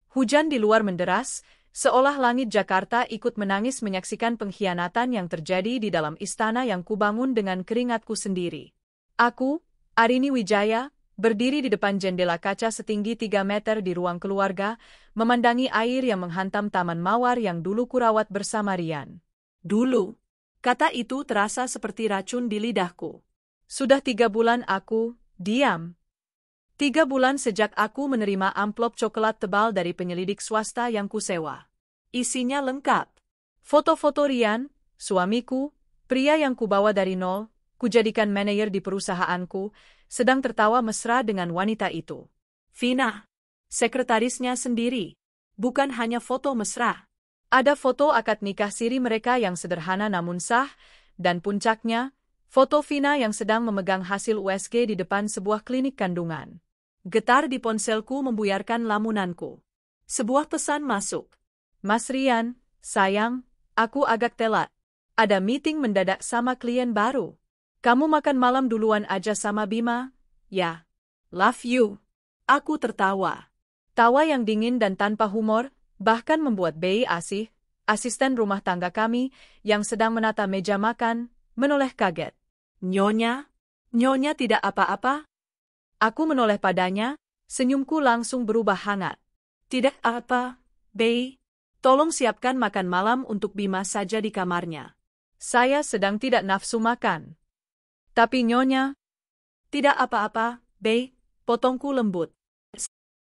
Hujan di luar menderas, seolah langit Jakarta ikut menangis menyaksikan pengkhianatan yang terjadi di dalam istana yang kubangun dengan keringatku sendiri. Aku, Arini Wijaya, berdiri di depan jendela kaca setinggi 3 meter di ruang keluarga, memandangi air yang menghantam taman mawar yang dulu kurawat bersama Rian. Dulu, kata itu terasa seperti racun di lidahku. Sudah 3 bulan aku diam. 3 bulan sejak aku menerima amplop coklat tebal dari penyelidik swasta yang kusewa. Isinya lengkap. Foto-foto Rian, suamiku, pria yang kubawa dari nol, kujadikan manajer di perusahaanku, sedang tertawa mesra dengan wanita itu. Vina, sekretarisnya sendiri. Bukan hanya foto mesra. Ada foto akad nikah siri mereka yang sederhana namun sah, dan puncaknya, foto Vina yang sedang memegang hasil USG di depan sebuah klinik kandungan. Getar di ponselku membuyarkan lamunanku. Sebuah pesan masuk. Mas Rian, sayang, aku agak telat. Ada meeting mendadak sama klien baru. Kamu makan malam duluan aja sama Bima, ya. Love you. Aku tertawa. Tawa yang dingin dan tanpa humor, bahkan membuat Bei Asih, asisten rumah tangga kami, yang sedang menata meja makan, menoleh kaget. Nyonya? Nyonya tidak apa-apa? Aku menoleh padanya, senyumku langsung berubah hangat. Tidak apa, Bei. Tolong siapkan makan malam untuk Bima saja di kamarnya. Saya sedang tidak nafsu makan. Tapi Nyonya? Tidak apa-apa, Bei, potongku lembut.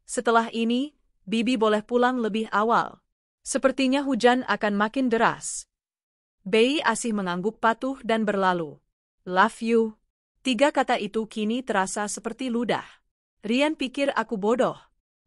Setelah ini, Bibi boleh pulang lebih awal. Sepertinya hujan akan makin deras. Bei Asih mengangguk patuh dan berlalu. Love you. 3 kata itu kini terasa seperti ludah. Rian pikir aku bodoh.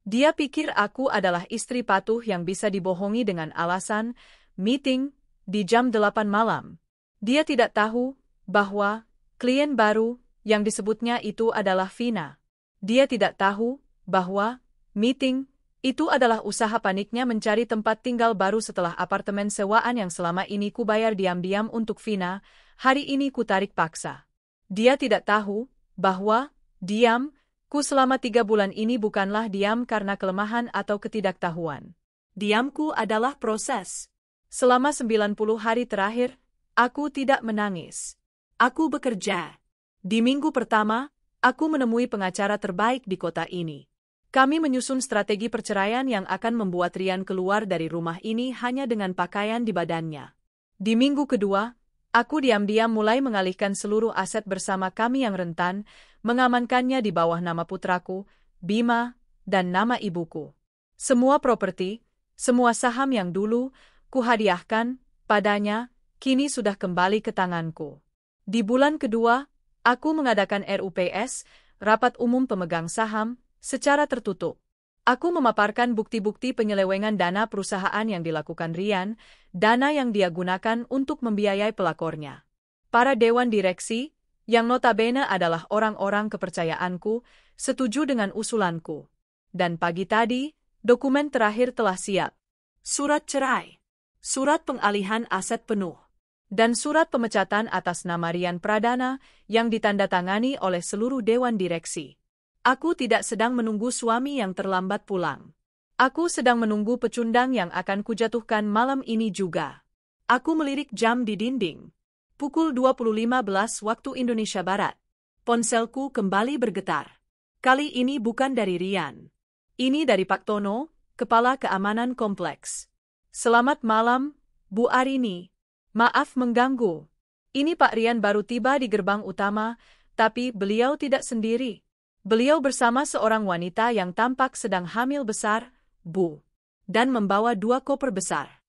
Dia pikir aku adalah istri patuh yang bisa dibohongi dengan alasan meeting di jam 8 malam. Dia tidak tahu bahwa klien baru yang disebutnya itu adalah Vina. Dia tidak tahu bahwa meeting itu adalah usaha paniknya mencari tempat tinggal baru setelah apartemen sewaan yang selama ini kubayar diam-diam untuk Vina, hari ini kutarik paksa. Dia tidak tahu bahwa diamku selama 3 bulan ini bukanlah diam karena kelemahan atau ketidaktahuan. Diamku adalah proses. Selama 90 hari terakhir, aku tidak menangis. Aku bekerja. Di minggu pertama, aku menemui pengacara terbaik di kota ini. Kami menyusun strategi perceraian yang akan membuat Rian keluar dari rumah ini hanya dengan pakaian di badannya. Di minggu kedua, aku diam-diam mulai mengalihkan seluruh aset bersama kami yang rentan, mengamankannya di bawah nama putraku, Bima, dan nama ibuku. Semua properti, semua saham yang dulu kuhadiahkan padanya, kini sudah kembali ke tanganku. Di bulan kedua, aku mengadakan RUPS, Rapat Umum Pemegang Saham, secara tertutup. Aku memaparkan bukti-bukti penyelewengan dana perusahaan yang dilakukan Rian, dana yang dia gunakan untuk membiayai pelakornya. Para dewan direksi, yang notabene adalah orang-orang kepercayaanku, setuju dengan usulanku. Dan pagi tadi, dokumen terakhir telah siap. Surat cerai, surat pengalihan aset penuh, dan surat pemecatan atas nama Rian Pradana yang ditandatangani oleh seluruh dewan direksi. Aku tidak sedang menunggu suami yang terlambat pulang. Aku sedang menunggu pecundang yang akan kujatuhkan malam ini juga. Aku melirik jam di dinding. Pukul 20.15 waktu Indonesia Barat. Ponselku kembali bergetar. Kali ini bukan dari Rian. Ini dari Pak Tono, Kepala Keamanan Kompleks. Selamat malam, Bu Arini. Maaf mengganggu. Ini Pak Rian baru tiba di gerbang utama, tapi beliau tidak sendiri. Beliau bersama seorang wanita yang tampak sedang hamil besar, Bu, dan membawa 2 koper besar.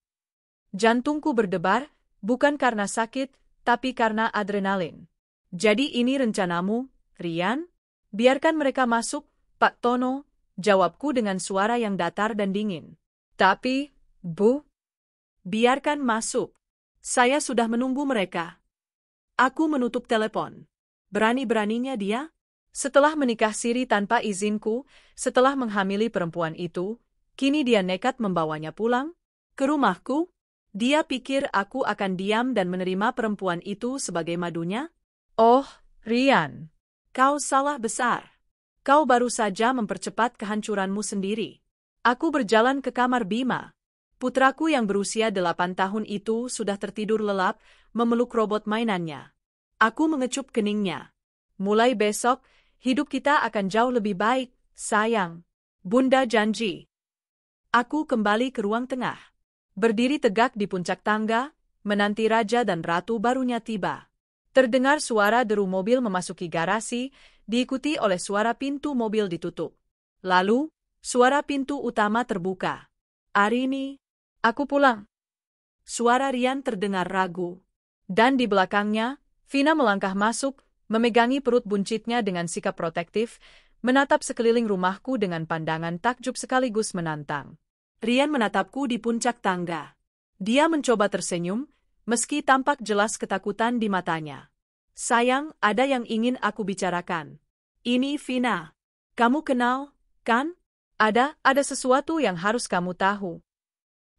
Jantungku berdebar, bukan karena sakit, tapi karena adrenalin. Jadi ini rencanamu, Rian? Biarkan mereka masuk, Pak Tono, jawabku dengan suara yang datar dan dingin. Tapi, Bu, biarkan masuk. Saya sudah menunggu mereka. Aku menutup telepon. Berani-beraninya dia? Setelah menikah siri tanpa izinku, setelah menghamili perempuan itu, kini dia nekat membawanya pulang ke rumahku. Dia pikir aku akan diam dan menerima perempuan itu sebagai madunya? Oh, Rian, kau salah besar. Kau baru saja mempercepat kehancuranmu sendiri. Aku berjalan ke kamar Bima. Putraku yang berusia 8 tahun itu sudah tertidur lelap, memeluk robot mainannya. Aku mengecup keningnya. Mulai besok, hidup kita akan jauh lebih baik, sayang. Bunda janji. Aku kembali ke ruang tengah. Berdiri tegak di puncak tangga, menanti raja dan ratu barunya tiba. Terdengar suara deru mobil memasuki garasi, diikuti oleh suara pintu mobil ditutup. Lalu, suara pintu utama terbuka. Arini, aku pulang. Suara Rian terdengar ragu. Dan di belakangnya, Vina melangkah masuk, memegangi perut buncitnya dengan sikap protektif, menatap sekeliling rumahku dengan pandangan takjub sekaligus menantang. Rian menatapku di puncak tangga. Dia mencoba tersenyum, meski tampak jelas ketakutan di matanya. Sayang, ada yang ingin aku bicarakan. Ini Vina. Kamu kenal, kan? Ada sesuatu yang harus kamu tahu.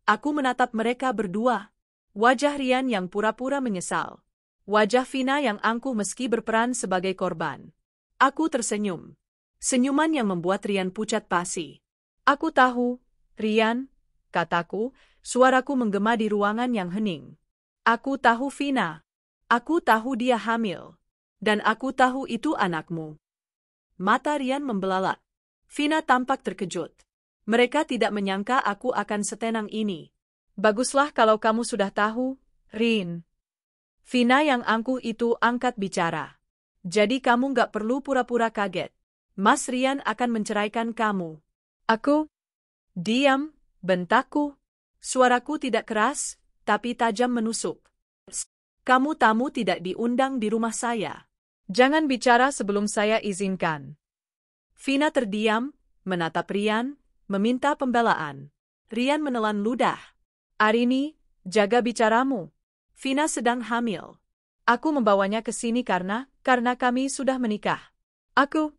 Aku menatap mereka berdua. Wajah Rian yang pura-pura menyesal. Wajah Vina yang angkuh meski berperan sebagai korban. Aku tersenyum. Senyuman yang membuat Rian pucat pasi. Aku tahu, Rian, kataku, suaraku menggema di ruangan yang hening. Aku tahu Vina. Aku tahu dia hamil. Dan aku tahu itu anakmu. Mata Rian membelalak. Vina tampak terkejut. Mereka tidak menyangka aku akan setenang ini. Baguslah kalau kamu sudah tahu, Rin. Vina yang angkuh itu angkat bicara. Jadi kamu gak perlu pura-pura kaget. Mas Rian akan menceraikan kamu. Aku? Diam, bentakku. Suaraku tidak keras, tapi tajam menusuk. Kamu tamu tidak diundang di rumah saya. Jangan bicara sebelum saya izinkan. Vina terdiam, menatap Rian, meminta pembelaan. Rian menelan ludah. Arini, jaga bicaramu. Vina sedang hamil. Aku membawanya ke sini karena kami sudah menikah. Aku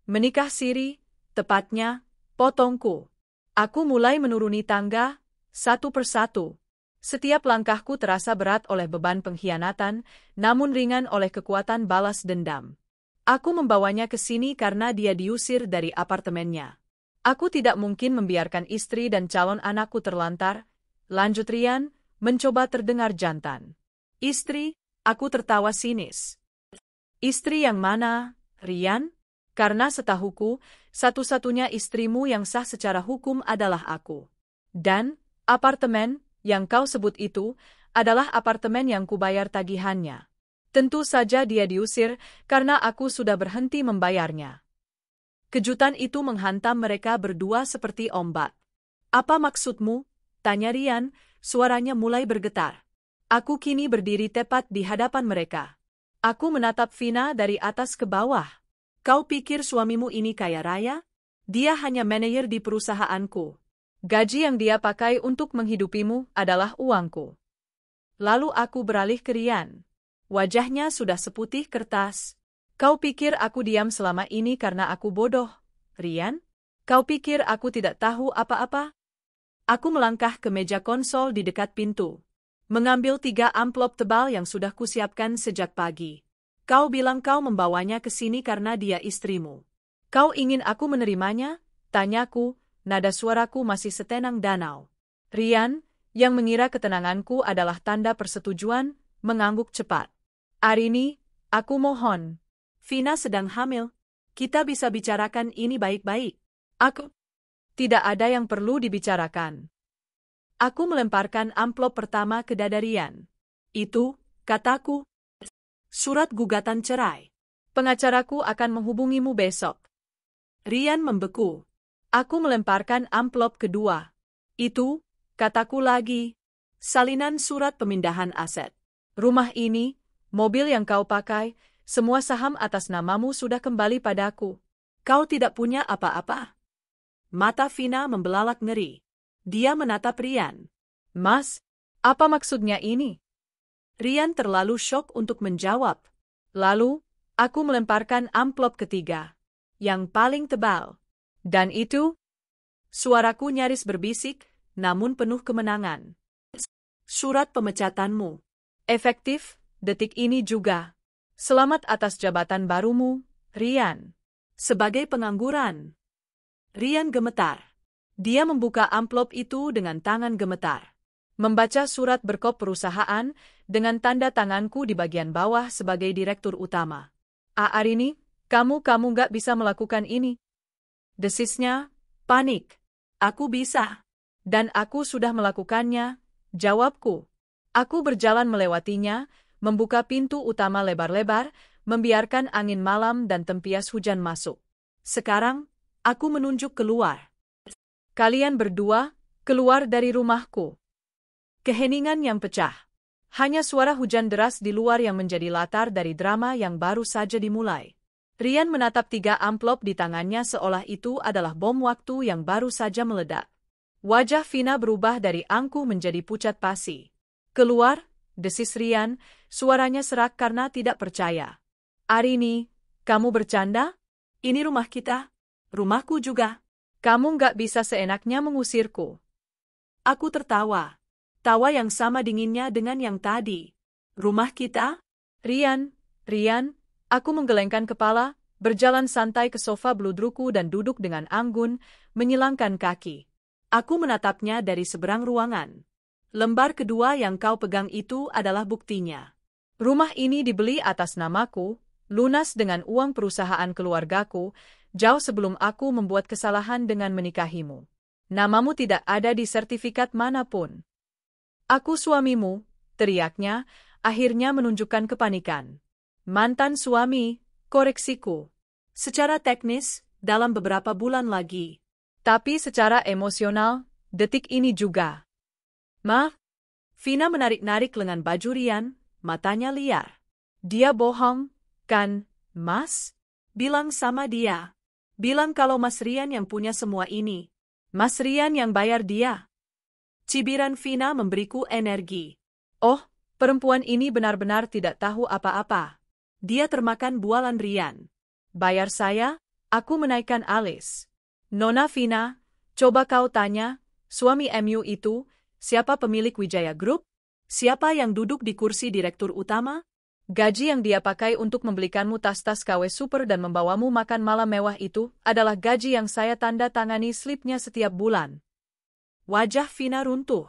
menikah siri, tepatnya, potongku. Aku mulai menuruni tangga, satu persatu. Setiap langkahku terasa berat oleh beban pengkhianatan, namun ringan oleh kekuatan balas dendam. Aku membawanya ke sini karena dia diusir dari apartemennya. Aku tidak mungkin membiarkan istri dan calon anakku terlantar, lanjut Rian, mencoba terdengar jantan. Istri, aku tertawa sinis. Istri yang mana, Rian? Karena setahuku, satu-satunya istrimu yang sah secara hukum adalah aku. Dan, apartemen, yang kau sebut itu, adalah apartemen yang kubayar tagihannya. Tentu saja dia diusir karena aku sudah berhenti membayarnya. Kejutan itu menghantam mereka berdua seperti ombak. Apa maksudmu? Tanya Rian, suaranya mulai bergetar. Aku kini berdiri tepat di hadapan mereka. Aku menatap Vina dari atas ke bawah. Kau pikir suamimu ini kaya raya? Dia hanya manajer di perusahaanku. Gaji yang dia pakai untuk menghidupimu adalah uangku. Lalu aku beralih ke Rian. Wajahnya sudah seputih kertas. Kau pikir aku diam selama ini karena aku bodoh, Rian? Kau pikir aku tidak tahu apa-apa? Aku melangkah ke meja konsol di dekat pintu. Mengambil 3 amplop tebal yang sudah kusiapkan sejak pagi. Kau bilang kau membawanya ke sini karena dia istrimu. Kau ingin aku menerimanya? Tanyaku, nada suaraku masih setenang danau. Rian, yang mengira ketenanganku adalah tanda persetujuan, mengangguk cepat. Arini, aku mohon. Vina sedang hamil. Kita bisa bicarakan ini baik-baik. Aku. Tidak ada yang perlu dibicarakan. Aku melemparkan amplop pertama ke dada Rian. Itu, kataku. Surat gugatan cerai. Pengacaraku akan menghubungimu besok. Rian membeku. Aku melemparkan amplop kedua. Itu, kataku lagi. Salinan surat pemindahan aset. Rumah ini, mobil yang kau pakai, semua saham atas namamu sudah kembali padaku. Kau tidak punya apa-apa. Mata Vina membelalak ngeri. Dia menatap Rian. Mas, apa maksudnya ini? Rian terlalu syok untuk menjawab. Lalu, aku melemparkan amplop ketiga. Yang paling tebal. Dan itu? Suaraku nyaris berbisik, namun penuh kemenangan. Surat pemecatanmu. Efektif, detik ini juga. Selamat atas jabatan barumu, Rian. Sebagai pengangguran. Rian gemetar. Dia membuka amplop itu dengan tangan gemetar. Membaca surat berkop perusahaan dengan tanda tanganku di bagian bawah sebagai direktur utama. Arini, kamu nggak bisa melakukan ini. Desisnya, panik. Aku bisa. Dan aku sudah melakukannya, jawabku. Aku berjalan melewatinya, membuka pintu utama lebar-lebar, membiarkan angin malam dan tempias hujan masuk. Sekarang, aku menunjuk keluar. Kalian berdua, keluar dari rumahku. Keheningan yang pecah. Hanya suara hujan deras di luar yang menjadi latar dari drama yang baru saja dimulai. Rian menatap 3 amplop di tangannya seolah itu adalah bom waktu yang baru saja meledak. Wajah Vina berubah dari angkuh menjadi pucat pasi. Keluar, desis Rian, suaranya serak karena tidak percaya. Arini, kamu bercanda? Ini rumah kita. Rumahku juga. Kamu nggak bisa seenaknya mengusirku. Aku tertawa. Tawa yang sama dinginnya dengan yang tadi. Rumah kita? Rian, aku menggelengkan kepala, berjalan santai ke sofa bludruku dan duduk dengan anggun, menyilangkan kaki. Aku menatapnya dari seberang ruangan. Lembar kedua yang kau pegang itu adalah buktinya. Rumah ini dibeli atas namaku, lunas dengan uang perusahaan keluargaku, jauh sebelum aku membuat kesalahan dengan menikahimu. Namamu tidak ada di sertifikat manapun. Aku suamimu, teriaknya, akhirnya menunjukkan kepanikan. Mantan suami, koreksiku. Secara teknis, dalam beberapa bulan lagi. Tapi secara emosional, detik ini juga. Maaf, Vina menarik-narik lengan baju Rian, matanya liar. Dia bohong, kan, Mas? Bilang sama dia. Bilang kalau Mas Rian yang punya semua ini. Mas Rian yang bayar dia. Cibiran Vina memberiku energi. Oh, perempuan ini benar-benar tidak tahu apa-apa. Dia termakan bualan Rian. Bayar saya, aku menaikkan alis. Nona Vina, coba kau tanya, suami MU itu, siapa pemilik Wijaya Group? Siapa yang duduk di kursi direktur utama? Gaji yang dia pakai untuk membelikanmu tas-tas KW super dan membawamu makan malam mewah itu adalah gaji yang saya tanda tangani slipnya setiap bulan. Wajah Vina runtuh.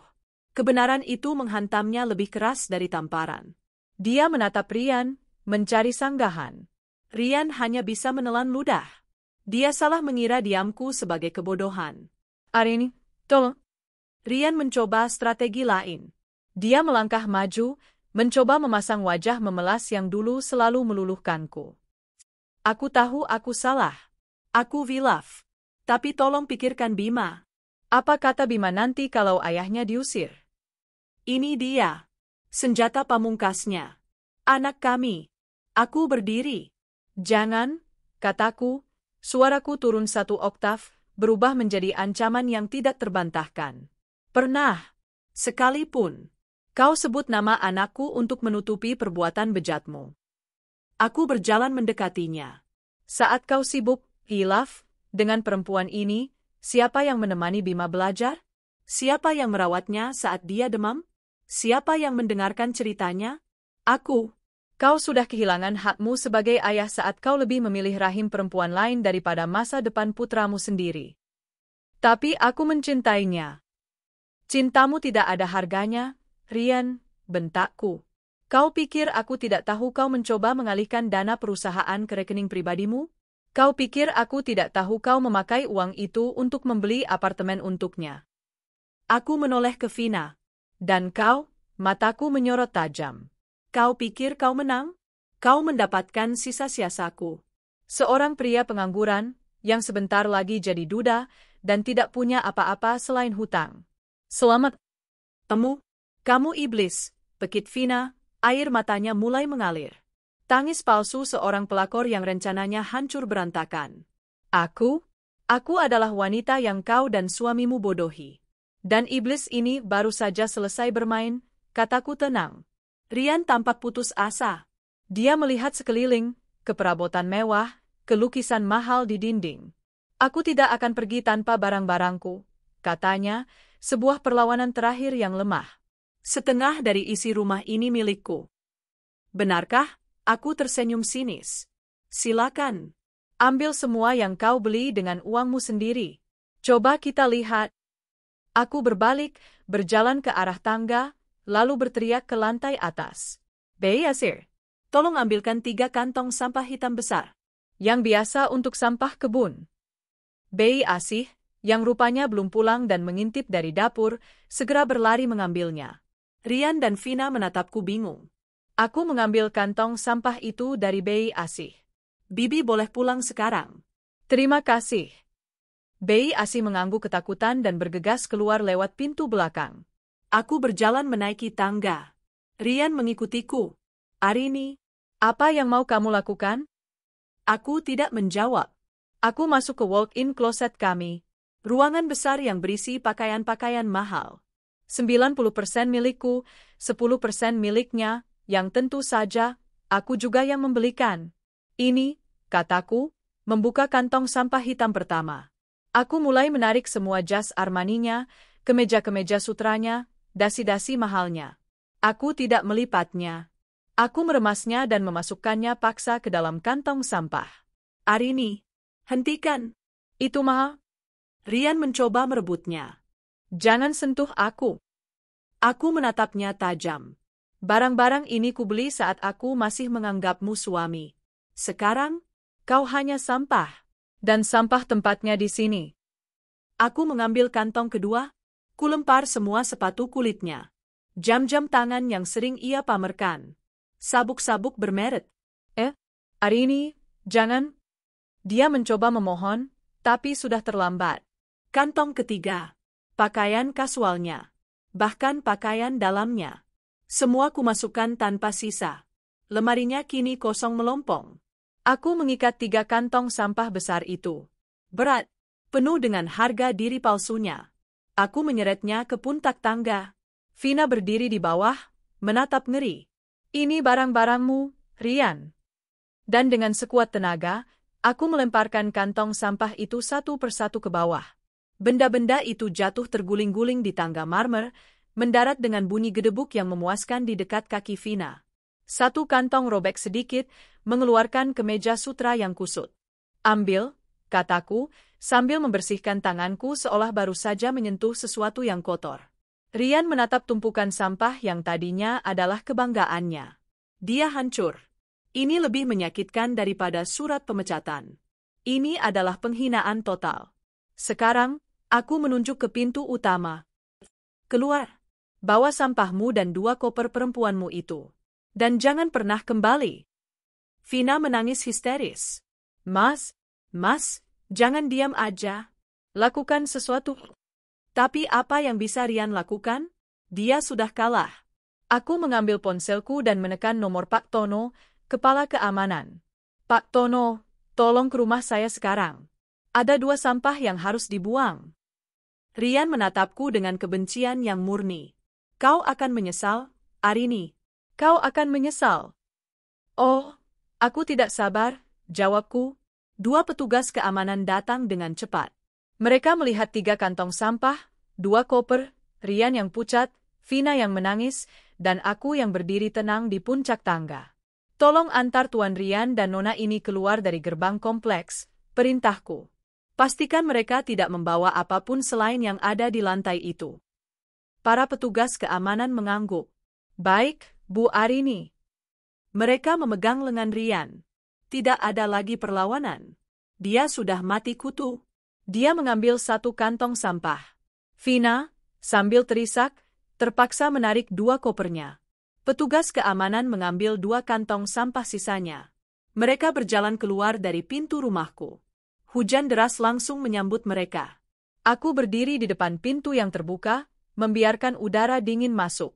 Kebenaran itu menghantamnya lebih keras dari tamparan. Dia menatap Rian, mencari sanggahan. Rian hanya bisa menelan ludah. Dia salah mengira diamku sebagai kebodohan. Arini, tolong. Rian mencoba strategi lain. Dia melangkah maju, mencoba memasang wajah memelas yang dulu selalu meluluhkanku. Aku tahu aku salah. Aku hilaf. Tapi tolong pikirkan Bima. Apa kata Bima nanti kalau ayahnya diusir? Ini dia. Senjata pamungkasnya. Anak kami. Aku berdiri. Jangan, kataku. Suaraku turun 1 oktav, berubah menjadi ancaman yang tidak terbantahkan. Pernah, sekalipun, kau sebut nama anakku untuk menutupi perbuatan bejatmu. Aku berjalan mendekatinya. Saat kau sibuk, hilaf, dengan perempuan ini, siapa yang menemani Bima belajar? Siapa yang merawatnya saat dia demam? Siapa yang mendengarkan ceritanya? Aku. Kau sudah kehilangan hakmu sebagai ayah saat kau lebih memilih rahim perempuan lain daripada masa depan putramu sendiri. Tapi aku mencintainya. Cintamu tidak ada harganya, Rian, bentakku. Kau pikir aku tidak tahu kau mencoba mengalihkan dana perusahaan ke rekening pribadimu? Kau pikir aku tidak tahu kau memakai uang itu untuk membeli apartemen untuknya? Aku menoleh ke Vina. Dan kau, mataku menyorot tajam. Kau pikir kau menang? Kau mendapatkan sisa siasaku. Seorang pria pengangguran, yang sebentar lagi jadi duda, dan tidak punya apa-apa selain hutang. Selamat temu, kamu iblis, pekit Vina, air matanya mulai mengalir. Tangis palsu seorang pelakor yang rencananya hancur berantakan. Aku adalah wanita yang kau dan suamimu bodohi. Dan iblis ini baru saja selesai bermain, kataku tenang. Rian tampak putus asa. Dia melihat sekeliling, ke perabotan mewah, ke lukisan mahal di dinding. Aku tidak akan pergi tanpa barang-barangku, katanya, sebuah perlawanan terakhir yang lemah. Setengah dari isi rumah ini milikku. Benarkah? Aku tersenyum sinis. Silakan. Ambil semua yang kau beli dengan uangmu sendiri. Coba kita lihat. Aku berbalik, berjalan ke arah tangga, lalu berteriak ke lantai atas. Bei Asir, tolong ambilkan 3 kantong sampah hitam besar. Yang biasa untuk sampah kebun. Bei Asih, yang rupanya belum pulang dan mengintip dari dapur, segera berlari mengambilnya. Rian dan Vina menatapku bingung. Aku mengambil kantong sampah itu dari Bei Asih. Bibi boleh pulang sekarang. Terima kasih. Bei Asih mengangguk ketakutan dan bergegas keluar lewat pintu belakang. Aku berjalan menaiki tangga. Rian mengikutiku. Arini, apa yang mau kamu lakukan? Aku tidak menjawab. Aku masuk ke walk-in closet kami. Ruangan besar yang berisi pakaian-pakaian mahal. 90% milikku, 10% miliknya, yang tentu saja, aku juga yang membelikan. Ini, kataku, membuka kantong sampah hitam pertama. Aku mulai menarik semua jas Armaninya, kemeja-kemeja sutranya, dasi-dasi mahalnya. Aku tidak melipatnya. Aku meremasnya dan memasukkannya paksa ke dalam kantong sampah. Arini, hentikan. Itu mahal. Rian mencoba merebutnya. Jangan sentuh aku. Aku menatapnya tajam. Barang-barang ini kubeli saat aku masih menganggapmu suami. Sekarang, kau hanya sampah. Dan sampah tempatnya di sini. Aku mengambil kantong kedua, kulempar semua sepatu kulitnya. Jam-jam tangan yang sering ia pamerkan. Sabuk-sabuk bermerek. Arini, jangan. Dia mencoba memohon, tapi sudah terlambat. Kantong ketiga. Pakaian kasualnya. Bahkan pakaian dalamnya. Semua kumasukkan tanpa sisa. Lemarinya kini kosong melompong. Aku mengikat 3 kantong sampah besar itu. Berat, penuh dengan harga diri palsunya. Aku menyeretnya ke puncak tangga. Vina berdiri di bawah, menatap ngeri. Ini barang-barangmu, Rian. Dan dengan sekuat tenaga, aku melemparkan kantong sampah itu satu persatu ke bawah. Benda-benda itu jatuh terguling-guling di tangga marmer, mendarat dengan bunyi gedebuk yang memuaskan di dekat kaki Vina. Satu kantong robek sedikit, mengeluarkan kemeja sutra yang kusut. Ambil, kataku, sambil membersihkan tanganku seolah baru saja menyentuh sesuatu yang kotor. Rian menatap tumpukan sampah yang tadinya adalah kebanggaannya. Dia hancur. Ini lebih menyakitkan daripada surat pemecatan. Ini adalah penghinaan total. Sekarang, aku menunjuk ke pintu utama. Keluar. Bawa sampahmu dan 2 koper perempuanmu itu. Dan jangan pernah kembali. Vina menangis histeris. Mas, jangan diam aja. Lakukan sesuatu. Tapi apa yang bisa Rian lakukan? Dia sudah kalah. Aku mengambil ponselku dan menekan nomor Pak Tono, kepala keamanan. Pak Tono, tolong ke rumah saya sekarang. Ada 2 sampah yang harus dibuang. Rian menatapku dengan kebencian yang murni. Kau akan menyesal, Arini. Kau akan menyesal. Oh, aku tidak sabar, jawabku. 2 petugas keamanan datang dengan cepat. Mereka melihat 3 kantong sampah, 2 koper, Rian yang pucat, Vina yang menangis, dan aku yang berdiri tenang di puncak tangga. Tolong antar Tuan Rian dan Nona ini keluar dari gerbang kompleks, perintahku. Pastikan mereka tidak membawa apapun selain yang ada di lantai itu. Para petugas keamanan mengangguk. Baik, Bu Arini. Mereka memegang lengan Rian. Tidak ada lagi perlawanan. Dia sudah mati kutu. Dia mengambil 1 kantong sampah. Vina, sambil terisak, terpaksa menarik 2 kopernya. Petugas keamanan mengambil 2 kantong sampah sisanya. Mereka berjalan keluar dari pintu rumahku. Hujan deras langsung menyambut mereka. Aku berdiri di depan pintu yang terbuka, membiarkan udara dingin masuk.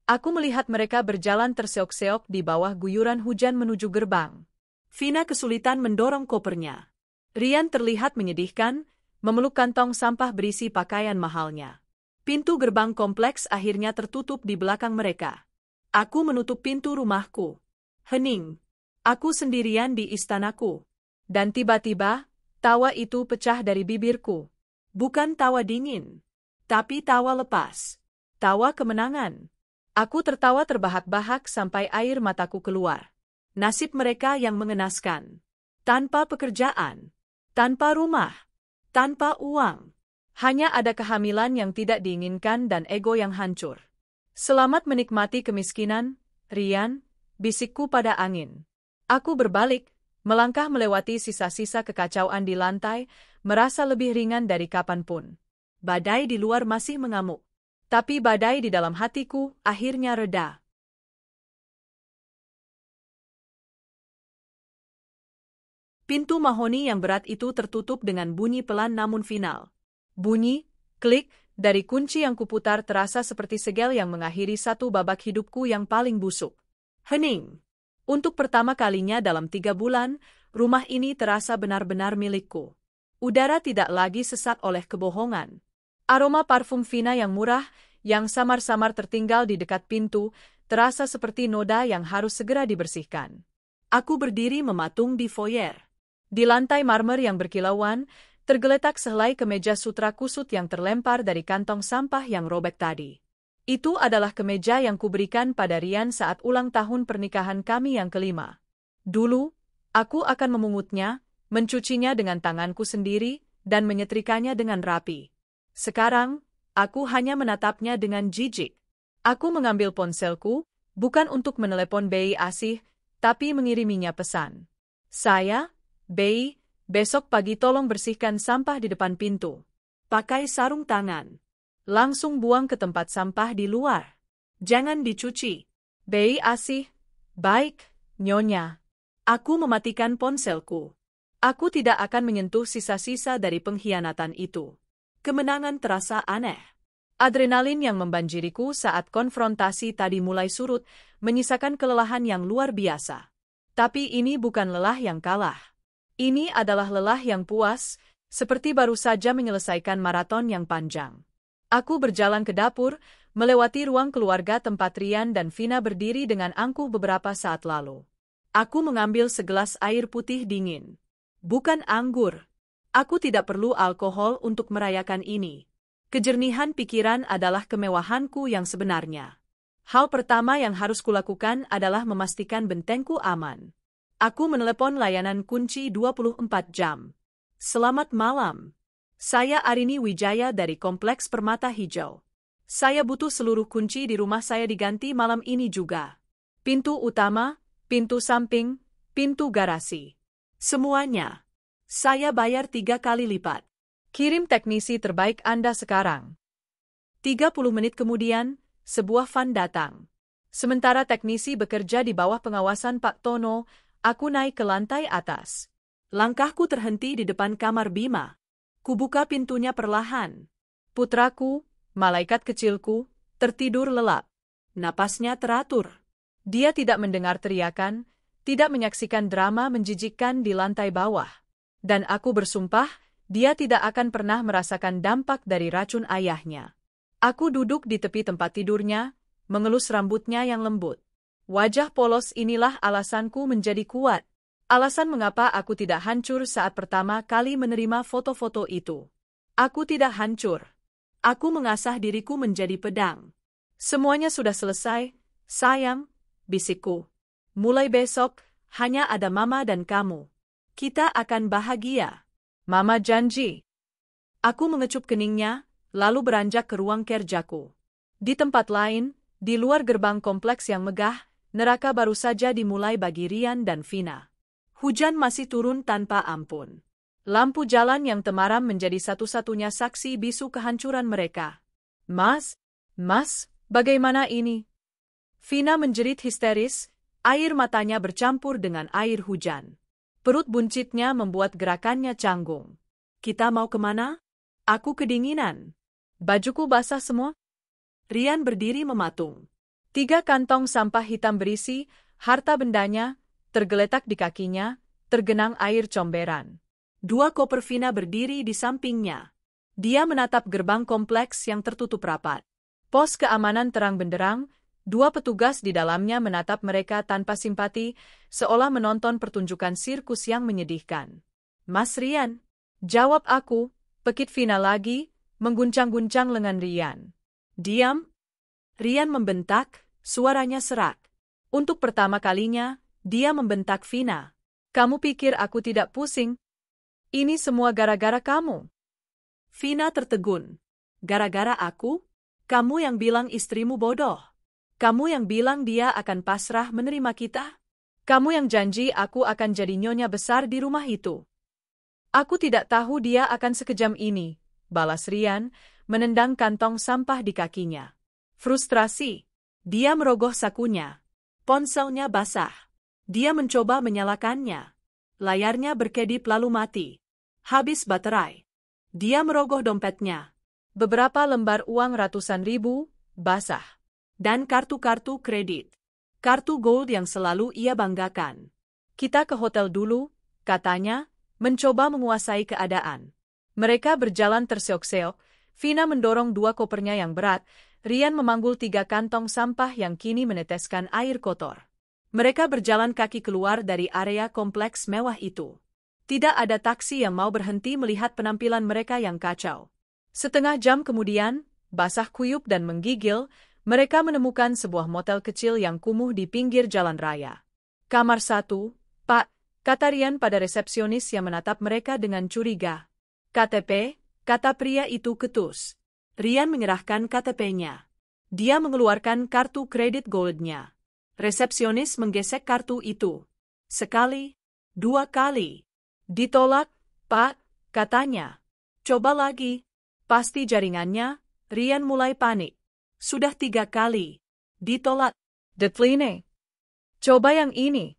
Aku melihat mereka berjalan terseok-seok di bawah guyuran hujan menuju gerbang. Vina kesulitan mendorong kopernya. Rian terlihat menyedihkan, memeluk kantong sampah berisi pakaian mahalnya. Pintu gerbang kompleks akhirnya tertutup di belakang mereka. Aku menutup pintu rumahku. Hening. Aku sendirian di istanaku. Dan tiba-tiba, tawa itu pecah dari bibirku. Bukan tawa dingin, tapi tawa lepas. Tawa kemenangan. Aku tertawa terbahak-bahak sampai air mataku keluar. Nasib mereka yang mengenaskan. Tanpa pekerjaan, tanpa rumah, tanpa uang. Hanya ada kehamilan yang tidak diinginkan dan ego yang hancur. Selamat menikmati kemiskinan, Rian, bisikku pada angin. Aku berbalik, melangkah melewati sisa-sisa kekacauan di lantai, merasa lebih ringan dari kapanpun. Badai di luar masih mengamuk. Tapi badai di dalam hatiku akhirnya reda. Pintu mahoni yang berat itu tertutup dengan bunyi pelan namun final. Bunyi, klik, dari kunci yang kuputar terasa seperti segel yang mengakhiri satu babak hidupku yang paling busuk. Hening. Untuk pertama kalinya dalam 3 bulan, rumah ini terasa benar-benar milikku. Udara tidak lagi sesak oleh kebohongan. Aroma parfum Vina yang murah, yang samar-samar tertinggal di dekat pintu, terasa seperti noda yang harus segera dibersihkan. Aku berdiri mematung di foyer. Di lantai marmer yang berkilauan, tergeletak sehelai kemeja sutra kusut yang terlempar dari kantong sampah yang robek tadi. Itu adalah kemeja yang kuberikan pada Rian saat ulang tahun pernikahan kami yang kelima. Dulu, aku akan memungutnya, mencucinya dengan tanganku sendiri, dan menyetrikanya dengan rapi. Sekarang, aku hanya menatapnya dengan jijik. Aku mengambil ponselku, bukan untuk menelepon Bei Asih, tapi mengiriminya pesan. Saya, Bei, besok pagi tolong bersihkan sampah di depan pintu. Pakai sarung tangan. Langsung buang ke tempat sampah di luar. Jangan dicuci. Bei Asih. Baik, Nyonya. Aku mematikan ponselku. Aku tidak akan menyentuh sisa-sisa dari pengkhianatan itu. Kemenangan terasa aneh. Adrenalin yang membanjiriku saat konfrontasi tadi mulai surut, menyisakan kelelahan yang luar biasa. Tapi ini bukan lelah yang kalah. Ini adalah lelah yang puas, seperti baru saja menyelesaikan maraton yang panjang. Aku berjalan ke dapur, melewati ruang keluarga tempat Rian dan Vina berdiri dengan angkuh beberapa saat lalu. Aku mengambil segelas air putih dingin. Bukan anggur. Aku tidak perlu alkohol untuk merayakan ini. Kejernihan pikiran adalah kemewahanku yang sebenarnya. Hal pertama yang harus kulakukan adalah memastikan bentengku aman. Aku menelepon layanan kunci 24 jam. Selamat malam. Saya Arini Wijaya dari Kompleks Permata Hijau. Saya butuh seluruh kunci di rumah saya diganti malam ini juga. Pintu utama, pintu samping, pintu garasi. Semuanya. Saya bayar 3 kali lipat. Kirim teknisi terbaik Anda sekarang. 30 menit kemudian, sebuah van datang. Sementara teknisi bekerja di bawah pengawasan Pak Tono, aku naik ke lantai atas. Langkahku terhenti di depan kamar Bima. Kubuka pintunya perlahan. Putraku, malaikat kecilku, tertidur lelap. Napasnya teratur. Dia tidak mendengar teriakan, tidak menyaksikan drama menjijikkan di lantai bawah. Dan aku bersumpah, dia tidak akan pernah merasakan dampak dari racun ayahnya. Aku duduk di tepi tempat tidurnya, mengelus rambutnya yang lembut. Wajah polos inilah alasanku menjadi kuat. Alasan mengapa aku tidak hancur saat pertama kali menerima foto-foto itu. Aku tidak hancur. Aku mengasah diriku menjadi pedang. Semuanya sudah selesai, sayang, bisikku. Mulai besok, hanya ada Mama dan kamu. Kita akan bahagia. Mama janji. Aku mengecup keningnya, lalu beranjak ke ruang kerjaku. Di tempat lain, di luar gerbang kompleks yang megah, neraka baru saja dimulai bagi Rian dan Vina. Hujan masih turun tanpa ampun. Lampu jalan yang temaram menjadi satu-satunya saksi bisu kehancuran mereka. Mas, bagaimana ini? Vina menjerit histeris, air matanya bercampur dengan air hujan. Perut buncitnya membuat gerakannya canggung. Kita mau kemana? Aku kedinginan. Bajuku basah semua. Rian berdiri mematung. 3 kantong sampah hitam berisi, harta bendanya, tergeletak di kakinya, tergenang air comberan. 2 koper Vina berdiri di sampingnya. Dia menatap gerbang kompleks yang tertutup rapat. Pos keamanan terang benderang, 2 petugas di dalamnya menatap mereka tanpa simpati, seolah menonton pertunjukan sirkus yang menyedihkan. Mas Rian, jawab aku, pekit Vina lagi, mengguncang-guncang lengan Rian. Diam. Rian membentak, suaranya serak. Untuk pertama kalinya, dia membentak Vina. Kamu pikir aku tidak pusing? Ini semua gara-gara kamu. Vina tertegun. Gara-gara aku? Kamu yang bilang istrimu bodoh. Kamu yang bilang dia akan pasrah menerima kita. Kamu yang janji aku akan jadi nyonya besar di rumah itu. Aku tidak tahu dia akan sekejam ini, balas Rian, menendang kantong sampah di kakinya. Frustrasi. Dia merogoh sakunya. Ponselnya basah. Dia mencoba menyalakannya. Layarnya berkedip lalu mati. Habis baterai. Dia merogoh dompetnya. Beberapa lembar uang ratusan ribu, basah. Dan kartu-kartu kredit. Kartu gold yang selalu ia banggakan. Kita ke hotel dulu, katanya, mencoba menguasai keadaan. Mereka berjalan terseok-seok, Vina mendorong 2 kopernya yang berat, Rian memanggul 3 kantong sampah yang kini meneteskan air kotor. Mereka berjalan kaki keluar dari area kompleks mewah itu. Tidak ada taksi yang mau berhenti melihat penampilan mereka yang kacau. Setengah jam kemudian, basah kuyup dan menggigil, mereka menemukan sebuah motel kecil yang kumuh di pinggir jalan raya. Kamar 1, Pak, kata Rian pada resepsionis yang menatap mereka dengan curiga. KTP, kata pria itu ketus. Rian menyerahkan KTP-nya. Dia mengeluarkan kartu kredit goldnya. Resepsionis menggesek kartu itu. Sekali, 2 kali. Ditolak, Pak, katanya. Coba lagi. Pasti jaringannya. Rian mulai panik. Sudah 3 kali. Ditolak. Decline. Coba yang ini.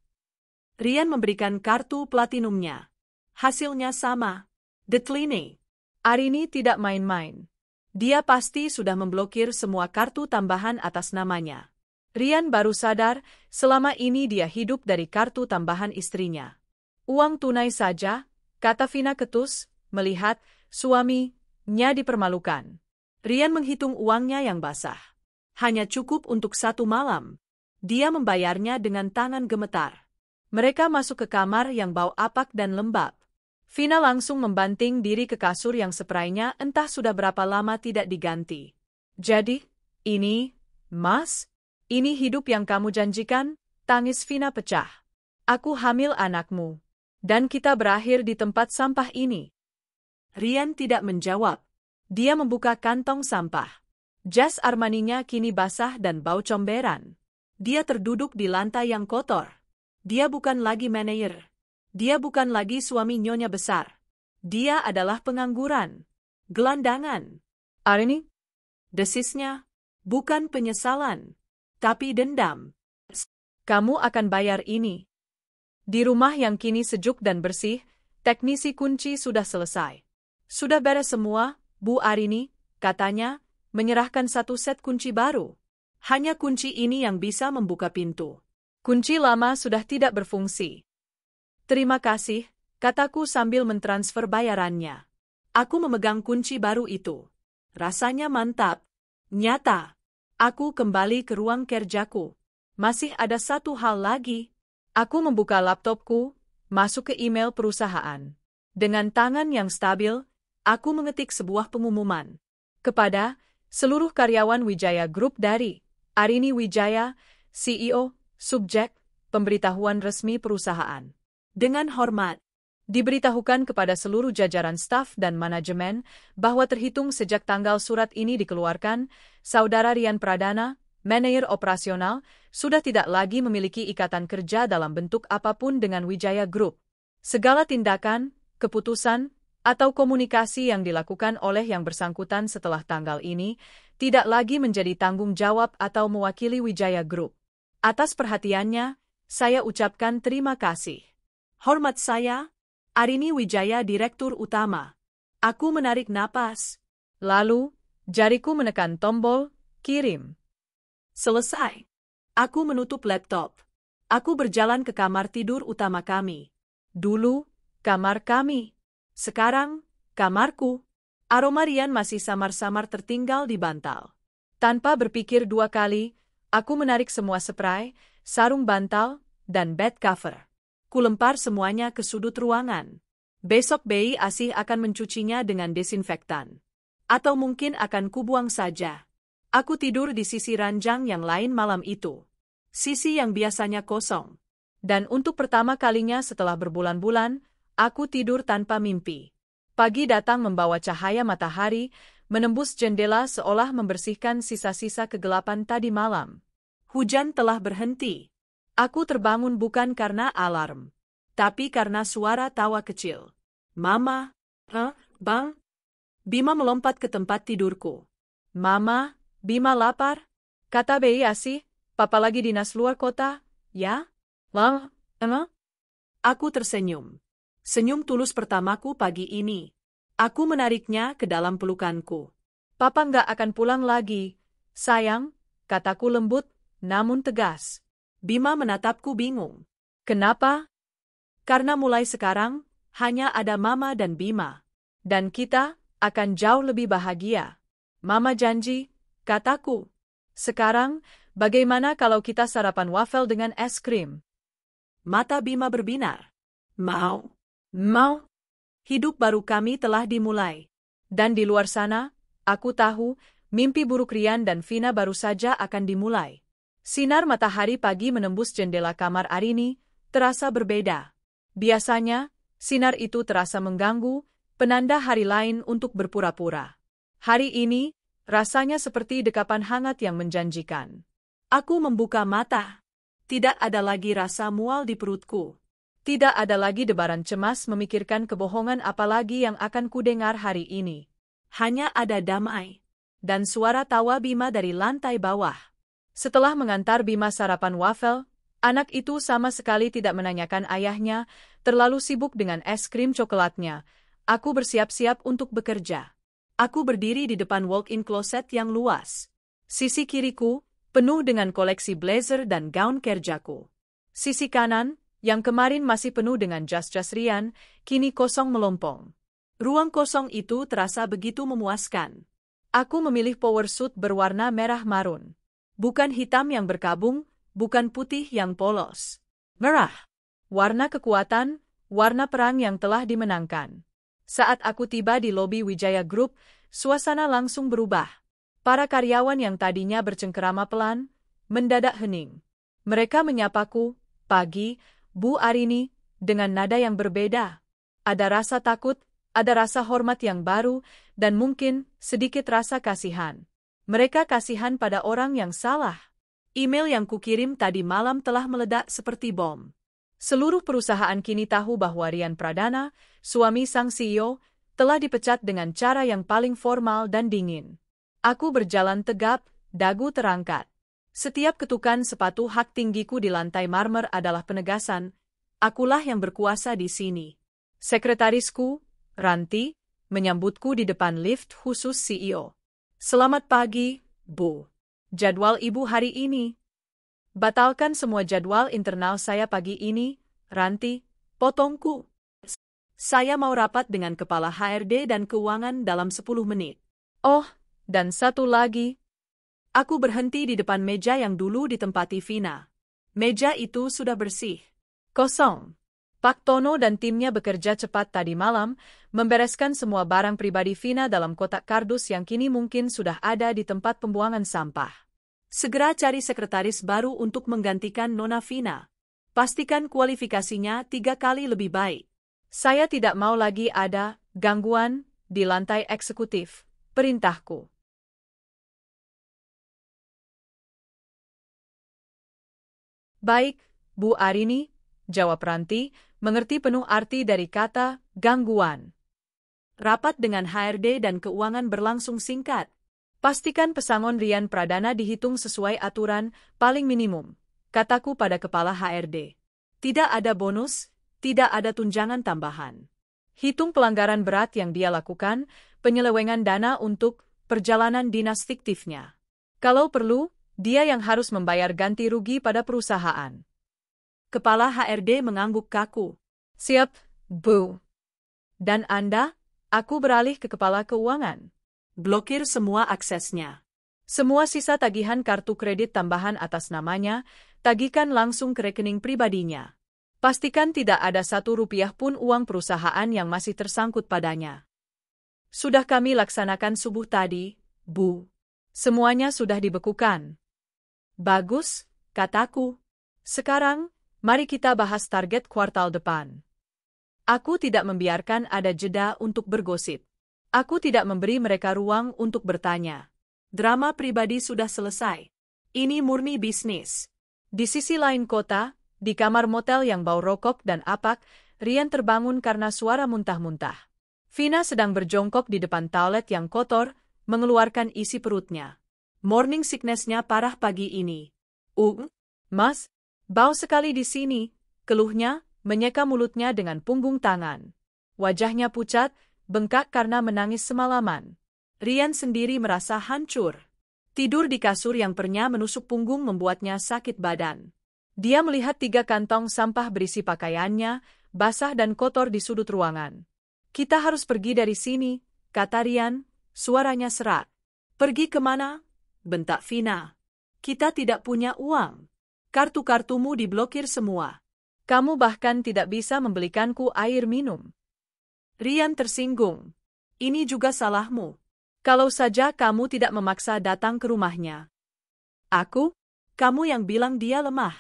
Rian memberikan kartu platinumnya. Hasilnya sama. Decline. Arini tidak main-main. Dia pasti sudah memblokir semua kartu tambahan atas namanya. Rian baru sadar, selama ini dia hidup dari kartu tambahan istrinya. Uang tunai saja, kata Vina ketus, melihat suaminya dipermalukan. Rian menghitung uangnya yang basah. Hanya cukup untuk 1 malam. Dia membayarnya dengan tangan gemetar. Mereka masuk ke kamar yang bau apak dan lembab. Vina langsung membanting diri ke kasur yang seprainya entah sudah berapa lama tidak diganti. Jadi, ini, Mas? Ini hidup yang kamu janjikan? Tangis Vina pecah. Aku hamil anakmu. Dan kita berakhir di tempat sampah ini. Rian tidak menjawab. Dia membuka kantong sampah. Jas Armaninya kini basah dan bau comberan. Dia terduduk di lantai yang kotor. Dia bukan lagi manajer. Dia bukan lagi suami nyonya besar. Dia adalah pengangguran. Gelandangan. Arini? Desisnya. Bukan penyesalan. Tapi dendam. Kamu akan bayar ini. Di rumah yang kini sejuk dan bersih, teknisi kunci sudah selesai. Sudah beres semua, Bu Arini, katanya, menyerahkan 1 set kunci baru. Hanya kunci ini yang bisa membuka pintu. Kunci lama sudah tidak berfungsi. Terima kasih, kataku sambil mentransfer bayarannya. Aku memegang kunci baru itu. Rasanya mantap. Nyata. Aku kembali ke ruang kerjaku. Masih ada 1 hal lagi. Aku membuka laptopku, masuk ke email perusahaan. Dengan tangan yang stabil, aku mengetik sebuah pengumuman. Kepada seluruh karyawan Wijaya Group dari Arini Wijaya, CEO, subjek, pemberitahuan resmi perusahaan. Dengan hormat, diberitahukan kepada seluruh jajaran staf dan manajemen bahwa terhitung sejak tanggal surat ini dikeluarkan, Saudara Rian Pradana, manajer operasional, sudah tidak lagi memiliki ikatan kerja dalam bentuk apapun dengan Wijaya Group. Segala tindakan, keputusan, atau komunikasi yang dilakukan oleh yang bersangkutan setelah tanggal ini tidak lagi menjadi tanggung jawab atau mewakili Wijaya Group. Atas perhatiannya, saya ucapkan terima kasih. Hormat saya, Arini Wijaya Direktur Utama. Aku menarik napas. Lalu, jariku menekan tombol, kirim. Selesai. Aku menutup laptop. Aku berjalan ke kamar tidur utama kami. Dulu, kamar kami. Sekarang, kamarku. Aroma Rian masih samar-samar tertinggal di bantal. Tanpa berpikir 2 kali, aku menarik semua spray, sarung bantal, dan bed cover. Kulempar semuanya ke sudut ruangan. Besok Bei Asih akan mencucinya dengan desinfektan. Atau mungkin akan kubuang saja. Aku tidur di sisi ranjang yang lain malam itu. Sisi yang biasanya kosong. Dan untuk pertama kalinya setelah berbulan-bulan, aku tidur tanpa mimpi. Pagi datang membawa cahaya matahari, menembus jendela seolah membersihkan sisa-sisa kegelapan tadi malam. Hujan telah berhenti. Aku terbangun bukan karena alarm, tapi karena suara tawa kecil. Mama, Bang? Bima melompat ke tempat tidurku. Mama, Bima lapar? Kata Bei Asih, papa lagi dinas luar kota, ya? Aku tersenyum. Senyum tulus pertamaku pagi ini. Aku menariknya ke dalam pelukanku. Papa nggak akan pulang lagi, sayang, kataku lembut, namun tegas. Bima menatapku bingung. Kenapa? Karena mulai sekarang, hanya ada Mama dan Bima. Dan kita akan jauh lebih bahagia. Mama janji, kataku. Sekarang, bagaimana kalau kita sarapan wafel dengan es krim? Mata Bima berbinar. Mau. Hidup baru kami telah dimulai. Dan di luar sana, aku tahu, mimpi buruk Rian dan Vina baru saja akan dimulai. Sinar matahari pagi menembus jendela kamar Arini, terasa berbeda. Biasanya, sinar itu terasa mengganggu, penanda hari lain untuk berpura-pura. Hari ini, rasanya seperti dekapan hangat yang menjanjikan. Aku membuka mata. Tidak ada lagi rasa mual di perutku. Tidak ada lagi debaran cemas memikirkan kebohongan apalagi yang akan kudengar hari ini. Hanya ada damai. Dan suara tawa Bima dari lantai bawah. Setelah mengantar Bima sarapan wafel, anak itu sama sekali tidak menanyakan ayahnya, terlalu sibuk dengan es krim coklatnya. Aku bersiap-siap untuk bekerja. Aku berdiri di depan walk-in closet yang luas. Sisi kiriku, penuh dengan koleksi blazer dan gaun kerjaku. Sisi kanan, yang kemarin masih penuh dengan jas-jas Rian, kini kosong melompong. Ruang kosong itu terasa begitu memuaskan. Aku memilih power suit berwarna merah marun. Bukan hitam yang berkabung, bukan putih yang polos. Merah. Warna kekuatan, warna perang yang telah dimenangkan. Saat aku tiba di lobi Wijaya Group, suasana langsung berubah. Para karyawan yang tadinya bercengkerama pelan, mendadak hening. Mereka menyapaku, "Pagi, Bu Arini," dengan nada yang berbeda. Ada rasa takut, ada rasa hormat yang baru, dan mungkin sedikit rasa kasihan. Mereka kasihan pada orang yang salah. Email yang kukirim tadi malam telah meledak seperti bom. Seluruh perusahaan kini tahu bahwa Rian Pradana, suami sang CEO, telah dipecat dengan cara yang paling formal dan dingin. Aku berjalan tegap, dagu terangkat. Setiap ketukan sepatu hak tinggiku di lantai marmer adalah penegasan, akulah yang berkuasa di sini. Sekretarisku, Ranti, menyambutku di depan lift khusus CEO. "Selamat pagi, Bu. Jadwal Ibu hari ini?" "Batalkan semua jadwal internal saya pagi ini, Ranti," potongku. "Saya mau rapat dengan kepala HRD dan keuangan dalam 10 menit. Oh, dan satu lagi." Aku berhenti di depan meja yang dulu ditempati Vina. Meja itu sudah bersih. Kosong. Pak Tono dan timnya bekerja cepat tadi malam, membereskan semua barang pribadi Vina dalam kotak kardus yang kini mungkin sudah ada di tempat pembuangan sampah. Segera cari sekretaris baru untuk menggantikan Nona Vina. Pastikan kualifikasinya 3 kali lebih baik. Saya tidak mau lagi ada gangguan di lantai eksekutif, perintahku. "Baik, Bu Arini," jawab Ranti, mengerti penuh arti dari kata gangguan. Rapat dengan HRD dan keuangan berlangsung singkat. Pastikan pesangon Rian Pradana dihitung sesuai aturan paling minimum, kataku pada kepala HRD. Tidak ada bonus, tidak ada tunjangan tambahan. Hitung pelanggaran berat yang dia lakukan, penyelewengan dana untuk perjalanan dinas fiktifnya. Kalau perlu, dia yang harus membayar ganti rugi pada perusahaan. Kepala HRD mengangguk kaku. "Siap, Bu." "Dan Anda?" Aku beralih ke kepala keuangan. "Blokir semua aksesnya. Semua sisa tagihan kartu kredit tambahan atas namanya, tagihkan langsung ke rekening pribadinya. Pastikan tidak ada 1 rupiah pun uang perusahaan yang masih tersangkut padanya." "Sudah kami laksanakan subuh tadi, Bu. Semuanya sudah dibekukan." "Bagus," kataku. "Sekarang, mari kita bahas target kuartal depan." Aku tidak membiarkan ada jeda untuk bergosip. Aku tidak memberi mereka ruang untuk bertanya. Drama pribadi sudah selesai. Ini murni bisnis. Di sisi lain kota, di kamar motel yang bau rokok dan apak, Ryan terbangun karena suara muntah-muntah. Vina sedang berjongkok di depan toilet yang kotor, mengeluarkan isi perutnya. Morning sickness-nya parah pagi ini. Mas, bau sekali di sini, keluhnya, menyeka mulutnya dengan punggung tangan. Wajahnya pucat, bengkak karena menangis semalaman. Ryan sendiri merasa hancur. Tidur di kasur yang pernya menusuk punggung membuatnya sakit badan. Dia melihat 3 kantong sampah berisi pakaiannya, basah dan kotor di sudut ruangan. Kita harus pergi dari sini, kata Ryan, suaranya serak. Pergi kemana? Bentak Vina. Kita tidak punya uang. Kartu-kartumu diblokir semua. Kamu bahkan tidak bisa membelikanku air minum. Ryan tersinggung. Ini juga salahmu. Kalau saja kamu tidak memaksa datang ke rumahnya. Aku? Kamu yang bilang dia lemah.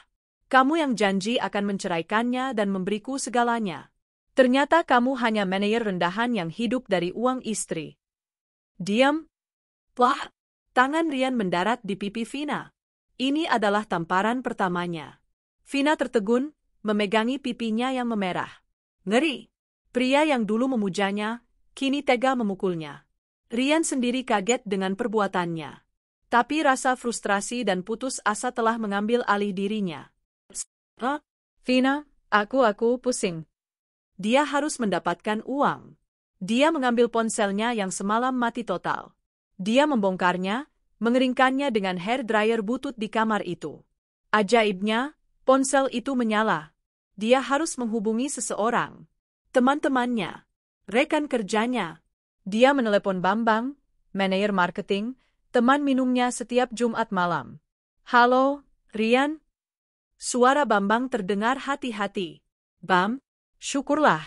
Kamu yang janji akan menceraikannya dan memberiku segalanya. Ternyata kamu hanya manajer rendahan yang hidup dari uang istri. Diam. Wah, tangan Ryan mendarat di pipi Vina. Ini adalah tamparan pertamanya. Vina tertegun, memegangi pipinya yang memerah. Ngeri. Pria yang dulu memujanya, kini tega memukulnya. Ryan sendiri kaget dengan perbuatannya. Tapi rasa frustrasi dan putus asa telah mengambil alih dirinya. Vina, aku pusing. Dia harus mendapatkan uang. Dia mengambil ponselnya yang semalam mati total. Dia membongkarnya, mengeringkannya dengan hair dryer butut di kamar itu. Ajaibnya, ponsel itu menyala. Dia harus menghubungi seseorang. Teman-temannya. Rekan kerjanya. Dia menelepon Bambang, manajer marketing, teman minumnya setiap Jumat malam. Halo, Ryan? Suara Bambang terdengar hati-hati. Bam? Syukurlah.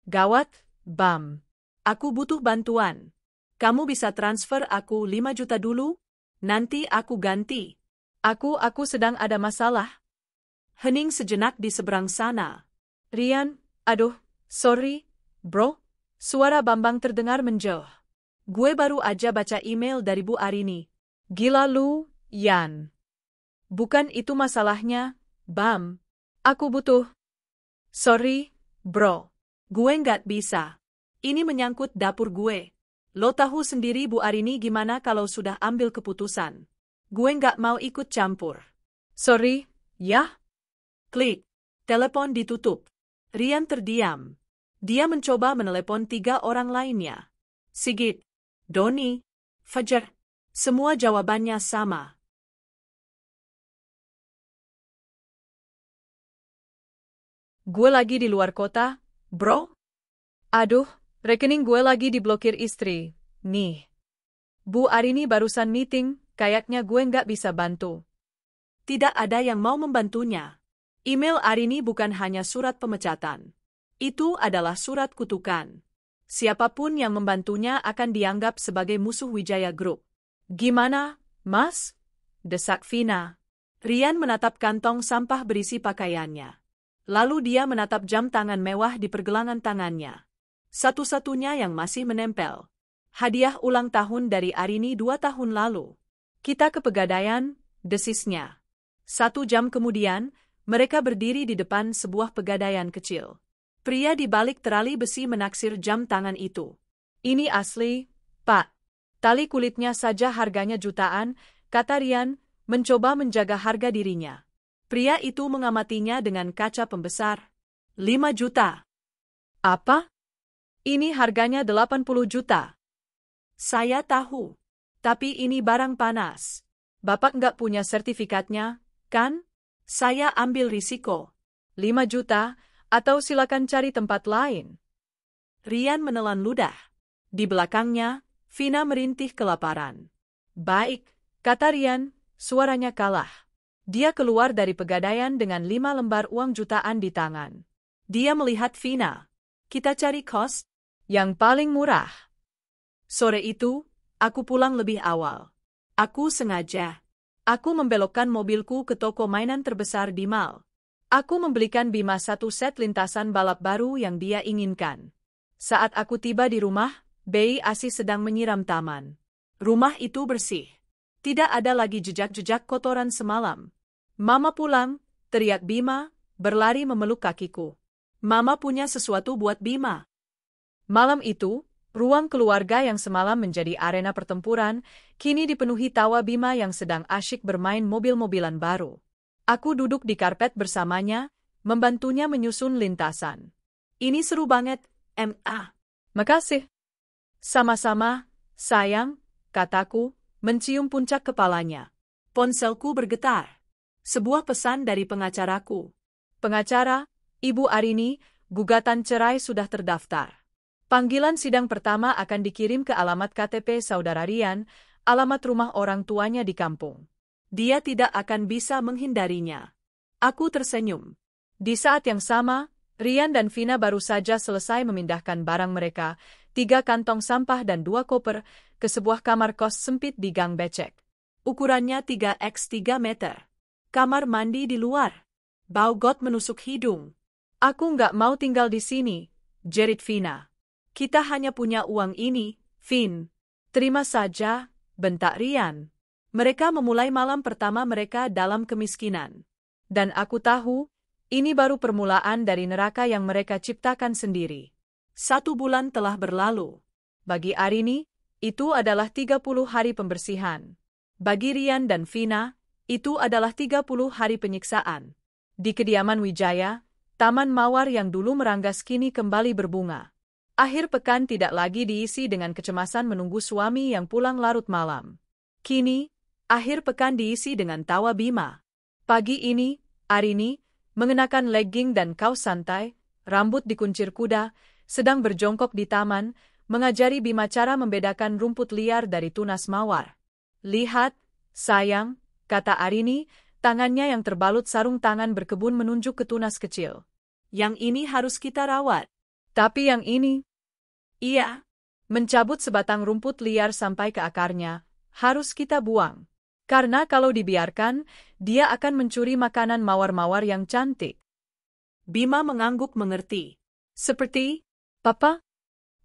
Gawat, Bam. Aku butuh bantuan. Kamu bisa transfer aku 5 juta dulu? Nanti aku ganti. Aku sedang ada masalah. Hening sejenak di seberang sana. Ryan, aduh, sorry, bro. Suara Bambang terdengar menjauh. Gue baru aja baca email dari Bu Arini. Gila lu, Yan. Bukan itu masalahnya, Bam. Aku butuh. Sorry, bro. Gue nggak bisa. Ini menyangkut dapur gue. Lo tahu sendiri Bu Arini gimana kalau sudah ambil keputusan. Gue nggak mau ikut campur. Sorry, ya? Klik. Telepon ditutup. Ryan terdiam. Dia mencoba menelepon 3 orang lainnya. Sigit, Doni, Fajar. Semua jawabannya sama. Gue lagi di luar kota, bro. Aduh, rekening gue lagi diblokir istri. Nih. Bu Arini barusan meeting, kayaknya gue nggak bisa bantu. Tidak ada yang mau membantunya. Email Arini bukan hanya surat pemecatan. Itu adalah surat kutukan. Siapapun yang membantunya akan dianggap sebagai musuh Wijaya Group. Gimana, Mas? Desak Vina. Ryan menatap kantong sampah berisi pakaiannya. Lalu dia menatap jam tangan mewah di pergelangan tangannya. Satu-satunya yang masih menempel. Hadiah ulang tahun dari Arini 2 tahun lalu. Kita ke Pegadaian, desisnya. 1 jam kemudian, mereka berdiri di depan sebuah pegadaian kecil. Pria di balik terali besi menaksir jam tangan itu. Ini asli, Pak. Tali kulitnya saja harganya jutaan, kata Ryan, mencoba menjaga harga dirinya. Pria itu mengamatinya dengan kaca pembesar. 5 juta. Apa? Ini harganya 80 juta. Saya tahu. Tapi ini barang panas. Bapak nggak punya sertifikatnya, kan? Saya ambil risiko. 5 juta, atau silakan cari tempat lain. Ryan menelan ludah. Di belakangnya, Vina merintih kelaparan. Baik, kata Ryan, suaranya kalah. Dia keluar dari Pegadaian dengan 5 lembar uang jutaan di tangan. Dia melihat Vina. Kita cari kos yang paling murah. Sore itu, aku pulang lebih awal. Aku sengaja. Aku membelokkan mobilku ke toko mainan terbesar di mall. Aku membelikan Bima satu set lintasan balap baru yang dia inginkan. Saat aku tiba di rumah, Bayi Asi sedang menyiram taman. Rumah itu bersih. Tidak ada lagi jejak-jejak kotoran semalam. Mama pulang, teriak Bima, berlari memeluk kakiku. Mama punya sesuatu buat Bima. Malam itu, ruang keluarga yang semalam menjadi arena pertempuran, kini dipenuhi tawa Bima yang sedang asyik bermain mobil-mobilan baru. Aku duduk di karpet bersamanya, membantunya menyusun lintasan. Ini seru banget, Ma. Makasih. Sama-sama, sayang, kataku, mencium puncak kepalanya. Ponselku bergetar. Sebuah pesan dari pengacaraku. Pengacara, Ibu Arini, gugatan cerai sudah terdaftar. Panggilan sidang pertama akan dikirim ke alamat KTP Saudara Rian, alamat rumah orang tuanya di kampung. Dia tidak akan bisa menghindarinya. Aku tersenyum. Di saat yang sama, Rian dan Vina baru saja selesai memindahkan barang mereka, 3 kantong sampah dan 2 koper, ke sebuah kamar kos sempit di Gang Becek. Ukurannya 3x3 meter. Kamar mandi di luar. Bau got menusuk hidung. Aku nggak mau tinggal di sini, jerit Vina. Kita hanya punya uang ini, Vin. Terima saja, bentak Rian. Mereka memulai malam pertama mereka dalam kemiskinan. Dan aku tahu, ini baru permulaan dari neraka yang mereka ciptakan sendiri. 1 bulan telah berlalu. Bagi Arini, itu adalah 30 hari pembersihan. Bagi Rian dan Vina, itu adalah 30 hari penyiksaan. Di kediaman Wijaya, taman mawar yang dulu meranggas kini kembali berbunga. Akhir pekan tidak lagi diisi dengan kecemasan menunggu suami yang pulang larut malam. Kini, akhir pekan diisi dengan tawa Bima. Pagi ini, Arini, mengenakan legging dan kaos santai, rambut dikuncir kuda, sedang berjongkok di taman, mengajari Bima cara membedakan rumput liar dari tunas mawar. Lihat, sayang, kata Arini, tangannya yang terbalut sarung tangan berkebun menunjuk ke tunas kecil. Yang ini harus kita rawat. Tapi yang ini? Iya. Mencabut sebatang rumput liar sampai ke akarnya, harus kita buang. Karena kalau dibiarkan, dia akan mencuri makanan mawar-mawar yang cantik. Bima mengangguk mengerti. Seperti, Papa?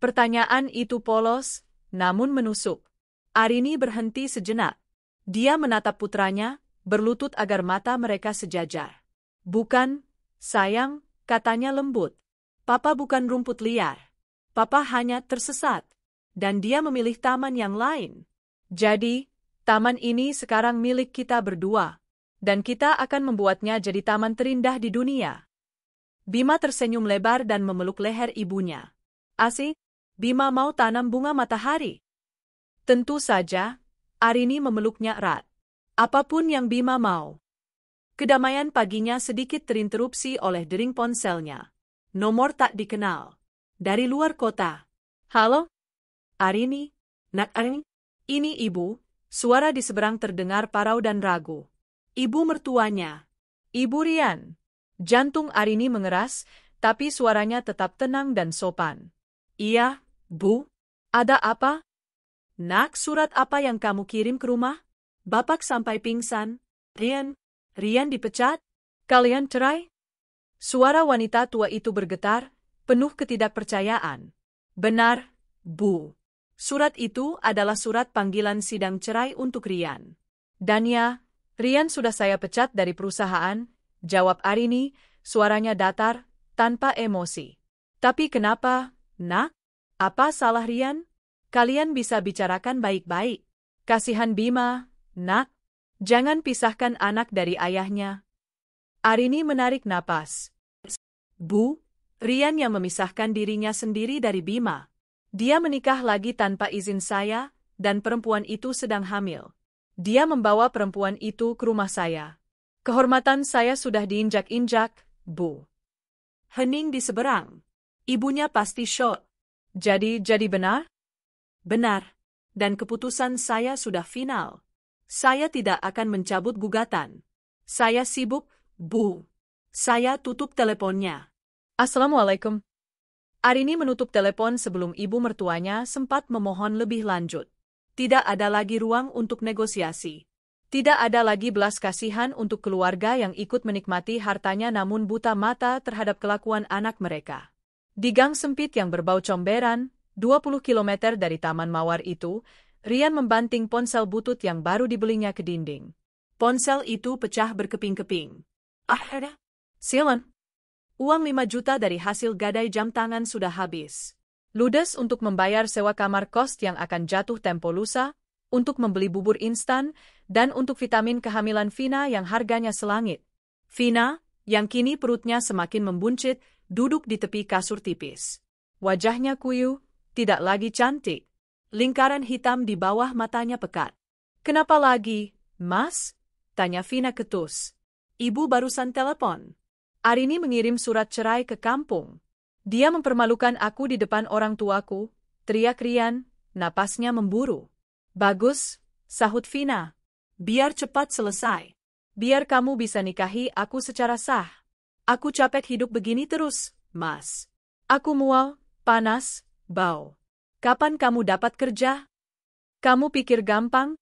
Pertanyaan itu polos, namun menusuk. Arini berhenti sejenak. Dia menatap putranya, berlutut agar mata mereka sejajar. Bukan, sayang, katanya lembut. Papa bukan rumput liar. Papa hanya tersesat. Dan dia memilih taman yang lain. Jadi, taman ini sekarang milik kita berdua. Dan kita akan membuatnya jadi taman terindah di dunia. Bima tersenyum lebar dan memeluk leher ibunya. Asik, Bima mau tanam bunga matahari. Tentu saja, Arini memeluknya erat. Apapun yang Bima mau. Kedamaian paginya sedikit terinterupsi oleh dering ponselnya. Nomor tak dikenal. Dari luar kota. Halo? Arini? Nak Arini? Ini ibu. Suara di seberang terdengar parau dan ragu. Ibu mertuanya. Ibu Rian. Jantung Arini mengeras, tapi suaranya tetap tenang dan sopan. Iya, Bu. Ada apa? Nak, surat apa yang kamu kirim ke rumah? Bapak sampai pingsan. Rian dipecat? Kalian cerai? Suara wanita tua itu bergetar, penuh ketidakpercayaan. Benar, Bu. Surat itu adalah surat panggilan sidang cerai untuk Rian. Dan ya, Rian sudah saya pecat dari perusahaan, jawab Arini, suaranya datar, tanpa emosi. Tapi kenapa, Nak? Apa salah Rian? Kalian bisa bicarakan baik-baik. Kasihan Bima, Nak. Jangan pisahkan anak dari ayahnya. Arini menarik napas. Bu, Rian yang memisahkan dirinya sendiri dari Bima. Dia menikah lagi tanpa izin saya, dan perempuan itu sedang hamil. Dia membawa perempuan itu ke rumah saya. Kehormatan saya sudah diinjak-injak, Bu. Hening di seberang. Ibunya pasti syok. Jadi benar? Benar. Dan keputusan saya sudah final. Saya tidak akan mencabut gugatan. Saya sibuk, Bu. Saya tutup teleponnya. Assalamualaikum. Arini menutup telepon sebelum ibu mertuanya sempat memohon lebih lanjut. Tidak ada lagi ruang untuk negosiasi. Tidak ada lagi belas kasihan untuk keluarga yang ikut menikmati hartanya namun buta mata terhadap kelakuan anak mereka. Di gang sempit yang berbau comberan, 20 kilometer dari Taman Mawar itu, Rian membanting ponsel butut yang baru dibelinya ke dinding. Ponsel itu pecah berkeping-keping. Sialan. Uang 5 juta dari hasil gadai jam tangan sudah habis. Ludes untuk membayar sewa kamar kos yang akan jatuh tempo lusa, untuk membeli bubur instan, dan untuk vitamin kehamilan Vina yang harganya selangit. Vina, yang kini perutnya semakin membuncit, duduk di tepi kasur tipis. Wajahnya kuyu, tidak lagi cantik. Lingkaran hitam di bawah matanya pekat. "Kenapa lagi, Mas?" tanya Vina ketus. "Ibu barusan telepon. Arini mengirim surat cerai ke kampung. Dia mempermalukan aku di depan orang tuaku," teriak Rian, napasnya memburu. "Bagus," sahut Vina. "Biar cepat selesai. Biar kamu bisa nikahi aku secara sah. Aku capek hidup begini terus, Mas. Aku mual, panas, bau. Kapan kamu dapat kerja? Kamu pikir gampang?"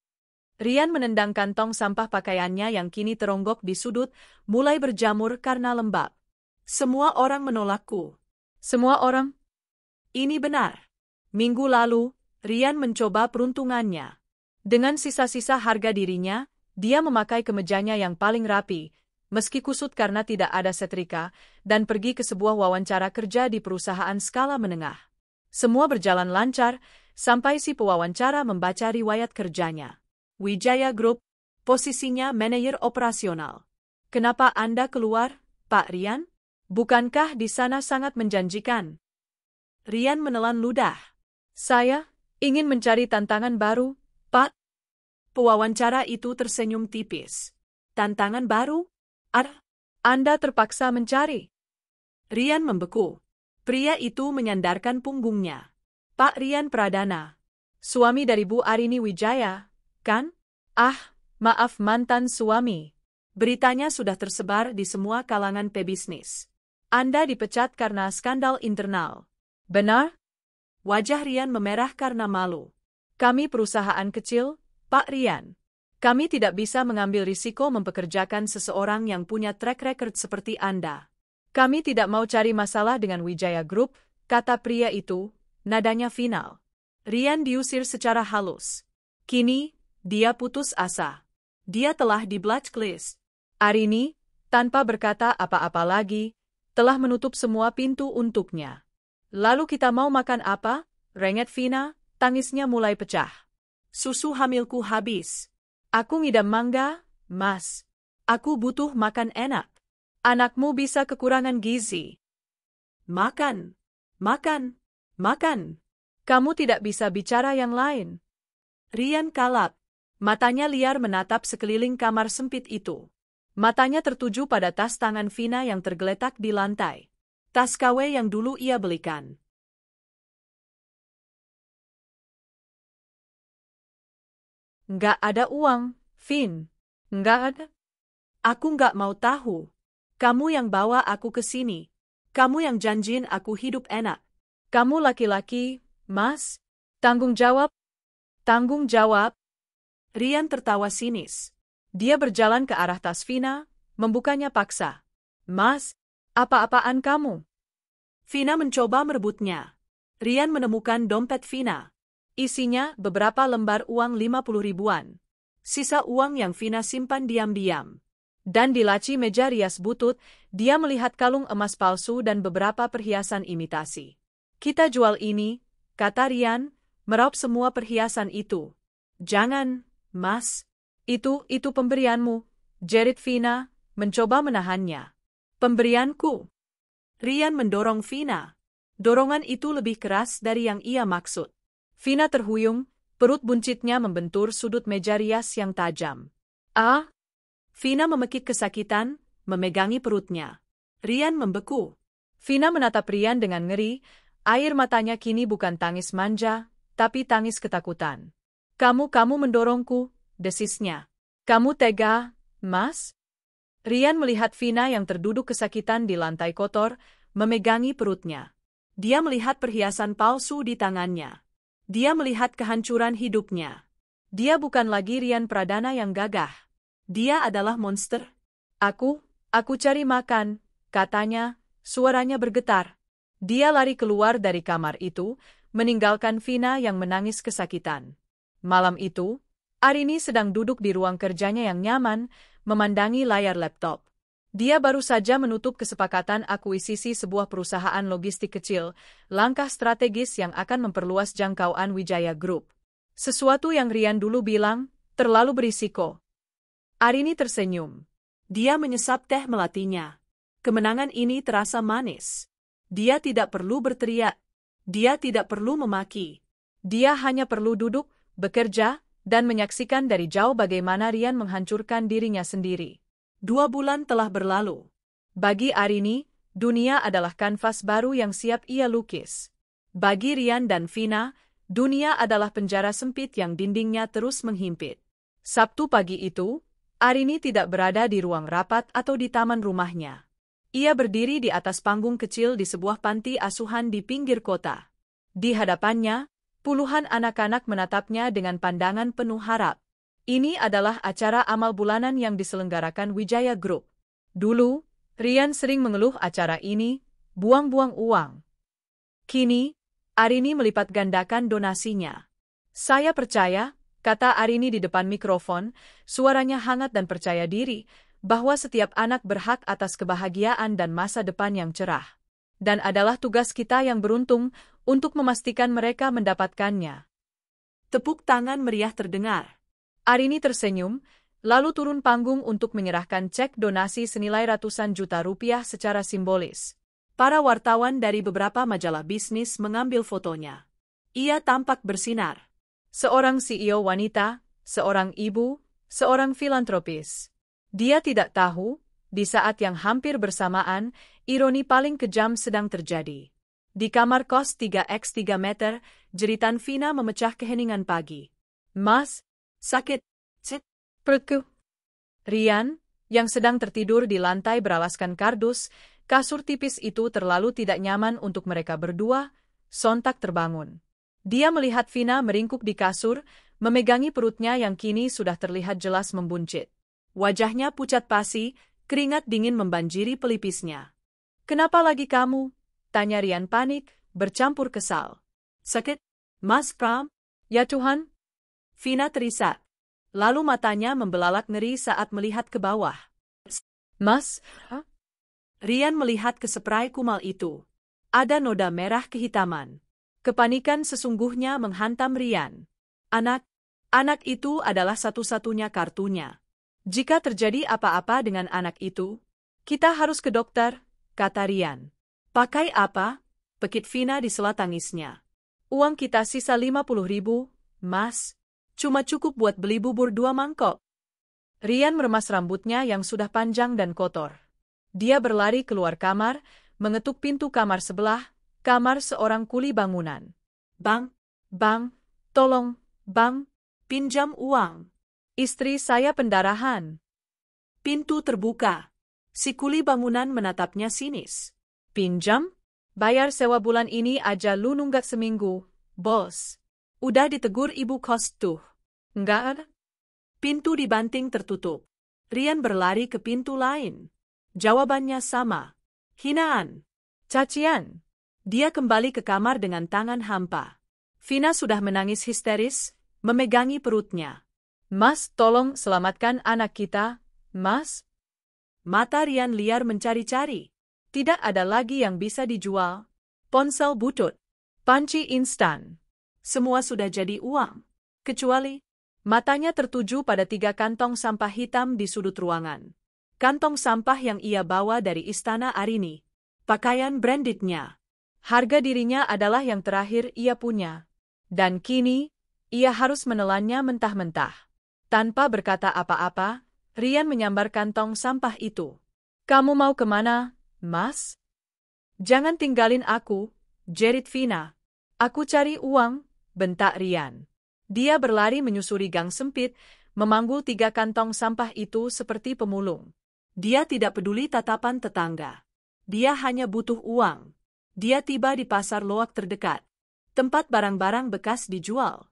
Rian menendang kantong sampah pakaiannya yang kini teronggok di sudut, mulai berjamur karena lembab. "Semua orang menolakku." "Semua orang?" "Ini benar. Minggu lalu, Rian mencoba peruntungannya. Dengan sisa-sisa harga dirinya, dia memakai kemejanya yang paling rapi, meski kusut karena tidak ada setrika, dan pergi ke sebuah wawancara kerja di perusahaan skala menengah. Semua berjalan lancar, sampai si pewawancara membaca riwayat kerjanya. "Wijaya Group, posisinya manajer operasional. Kenapa Anda keluar, Pak Rian? Bukankah di sana sangat menjanjikan?" Rian menelan ludah. "Saya ingin mencari tantangan baru, Pak." Pewawancara itu tersenyum tipis. "Tantangan baru? Anda terpaksa mencari." Rian membeku. Pria itu menyandarkan punggungnya. "Pak Rian Pradana, suami dari Bu Arini Wijaya, kan?" Maaf, mantan suami. Beritanya sudah tersebar di semua kalangan pebisnis. Anda dipecat karena skandal internal. Benar?" Wajah Rian memerah karena malu. "Kami perusahaan kecil, Pak Rian. Kami tidak bisa mengambil risiko mempekerjakan seseorang yang punya track record seperti Anda. Kami tidak mau cari masalah dengan Wijaya Group," kata pria itu, nadanya final. Rian diusir secara halus. Kini, dia putus asa. Dia telah di blacklist. Arini, tanpa berkata apa-apa lagi, telah menutup semua pintu untuknya. "Lalu kita mau makan apa?" renget Vina, tangisnya mulai pecah. "Susu hamilku habis. Aku ngidam mangga, Mas. Aku butuh makan enak. Anakmu bisa kekurangan gizi." "Makan, makan, makan." "Kamu tidak bisa bicara yang lain." Rian kalap. Matanya liar menatap sekeliling kamar sempit itu. Matanya tertuju pada tas tangan Vina yang tergeletak di lantai. Tas KW yang dulu ia belikan. "Nggak ada uang, Vin. Nggak ada." "Aku nggak mau tahu. Kamu yang bawa aku ke sini. Kamu yang janjiin aku hidup enak. Kamu laki-laki, Mas. Tanggung jawab." "Tanggung jawab?" Rian tertawa sinis. Dia berjalan ke arah tas Vina, membukanya paksa. "Mas, apa-apaan kamu?" Vina mencoba merebutnya. Rian menemukan dompet Vina. Isinya beberapa lembar uang 50 ribuan. Sisa uang yang Vina simpan diam-diam. Dan di laci meja rias butut, dia melihat kalung emas palsu dan beberapa perhiasan imitasi. "Kita jual ini," kata Rian, meraup semua perhiasan itu. "Jangan, Mas. Itu pemberianmu," jerit Vina, mencoba menahannya. "Pemberianku?" Rian mendorong Vina. Dorongan itu lebih keras dari yang ia maksud. Vina terhuyung, perut buncitnya membentur sudut meja rias yang tajam. Vina memekik kesakitan, memegangi perutnya. Rian membeku. Vina menatap Rian dengan ngeri, air matanya kini bukan tangis manja, tapi tangis ketakutan. Kamu mendorongku," desisnya. "Kamu tega, Mas?" Rian melihat Vina yang terduduk kesakitan di lantai kotor, memegangi perutnya. Dia melihat perhiasan palsu di tangannya. Dia melihat kehancuran hidupnya. Dia bukan lagi Rian Pradana yang gagah. Dia adalah monster. Aku cari makan, katanya, suaranya bergetar. Dia lari keluar dari kamar itu, meninggalkan Vina yang menangis kesakitan. Malam itu, Arini sedang duduk di ruang kerjanya yang nyaman, memandangi layar laptop. Dia baru saja menutup kesepakatan akuisisi sebuah perusahaan logistik kecil, langkah strategis yang akan memperluas jangkauan Wijaya Group. Sesuatu yang Rian dulu bilang, terlalu berisiko. Arini tersenyum. Dia menyesap teh melatinya. Kemenangan ini terasa manis. Dia tidak perlu berteriak. Dia tidak perlu memaki. Dia hanya perlu duduk, bekerja, dan menyaksikan dari jauh bagaimana Rian menghancurkan dirinya sendiri. 2 bulan telah berlalu. Bagi Arini, dunia adalah kanvas baru yang siap ia lukis. Bagi Rian dan Vina, dunia adalah penjara sempit yang dindingnya terus menghimpit. Sabtu pagi itu, Arini tidak berada di ruang rapat atau di taman rumahnya. Ia berdiri di atas panggung kecil di sebuah panti asuhan di pinggir kota. Di hadapannya, puluhan anak-anak menatapnya dengan pandangan penuh harap. Ini adalah acara amal bulanan yang diselenggarakan Wijaya Group. Dulu, Rian sering mengeluh acara ini, buang-buang uang. Kini, Arini melipat gandakan donasinya. Saya percaya, kata Arini di depan mikrofon, suaranya hangat dan percaya diri, bahwa setiap anak berhak atas kebahagiaan dan masa depan yang cerah. Dan adalah tugas kita yang beruntung untuk memastikan mereka mendapatkannya. Tepuk tangan meriah terdengar. Arini tersenyum, lalu turun panggung untuk menyerahkan cek donasi senilai ratusan juta rupiah secara simbolis. Para wartawan dari beberapa majalah bisnis mengambil fotonya. Ia tampak bersinar. Seorang CEO wanita, seorang ibu, seorang filantropis. Dia tidak tahu, di saat yang hampir bersamaan, ironi paling kejam sedang terjadi. Di kamar kos 3x3 meter, jeritan Vina memecah keheningan pagi. Mas, sakit, perutku. Rian, yang sedang tertidur di lantai beralaskan kardus, kasur tipis itu terlalu tidak nyaman untuk mereka berdua, sontak terbangun. Dia melihat Vina meringkuk di kasur, memegangi perutnya yang kini sudah terlihat jelas membuncit. Wajahnya pucat pasi, keringat dingin membanjiri pelipisnya. Kenapa lagi kamu? Tanya Rian panik, bercampur kesal. Sakit, Mas Pram? Ya Tuhan. Vina terisak. Lalu matanya membelalak ngeri saat melihat ke bawah. Mas? Rian melihat ke spray kumal itu. Ada noda merah kehitaman. Kepanikan sesungguhnya menghantam Rian. Anak itu adalah satu-satunya kartunya. Jika terjadi apa-apa dengan anak itu, kita harus ke dokter, kata Rian. Pakai apa? Pekit Vina di sela tangisnya. Uang kita sisa 50.000, Mas. Cuma cukup buat beli bubur 2 mangkok. Rian meremas rambutnya yang sudah panjang dan kotor. Dia berlari keluar kamar, mengetuk pintu kamar sebelah, kamar seorang kuli bangunan. Bang, tolong, Bang, pinjam uang. Istri saya pendarahan. Pintu terbuka. Si kuli bangunan menatapnya sinis. Pinjam? Bayar sewa bulan ini aja lu nunggak seminggu, bos. Udah ditegur ibu kos tuh. Enggak ada. Pintu dibanting tertutup. Rian berlari ke pintu lain. Jawabannya sama. Hinaan. Cacian. Dia kembali ke kamar dengan tangan hampa. Vina sudah menangis histeris, memegangi perutnya. Mas, tolong selamatkan anak kita, Mas. Mata Rian liar mencari-cari. Tidak ada lagi yang bisa dijual. Ponsel butut. Panci instan. Semua sudah jadi uang. Kecuali, matanya tertuju pada 3 kantong sampah hitam di sudut ruangan. Kantong sampah yang ia bawa dari istana Arini. Pakaian brandednya. Harga dirinya adalah yang terakhir ia punya. Dan kini, ia harus menelannya mentah-mentah. Tanpa berkata apa-apa, Rian menyambar kantong sampah itu. Kamu mau kemana, Mas? Jangan tinggalin aku, jerit Vina. Aku cari uang, bentak Rian. Dia berlari menyusuri gang sempit, memanggul 3 kantong sampah itu seperti pemulung. Dia tidak peduli tatapan tetangga. Dia hanya butuh uang. Dia tiba di pasar loak terdekat. Tempat barang-barang bekas dijual.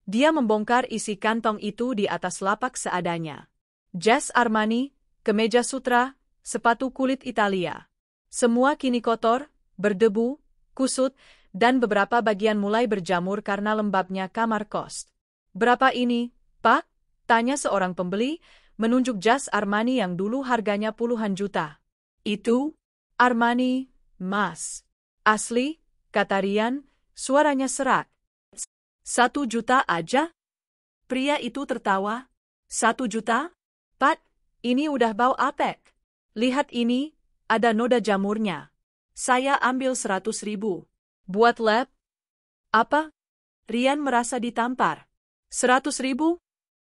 Dia membongkar isi kantong itu di atas lapak seadanya. Jas Armani, kemeja sutra, sepatu kulit Italia. Semua kini kotor, berdebu, kusut, dan beberapa bagian mulai berjamur karena lembabnya kamar kos. "Berapa ini, Pak?" tanya seorang pembeli, menunjuk jas Armani yang dulu harganya puluhan juta. "Itu Armani, Mas. Asli," kata Rian, suaranya serak. 1 juta aja?" Pria itu tertawa. 1 juta? "Pat, ini udah bau apek. Lihat ini, ada noda jamurnya. Saya ambil 100.000. Buat lab?" "Apa?" Rian merasa ditampar. 100.000?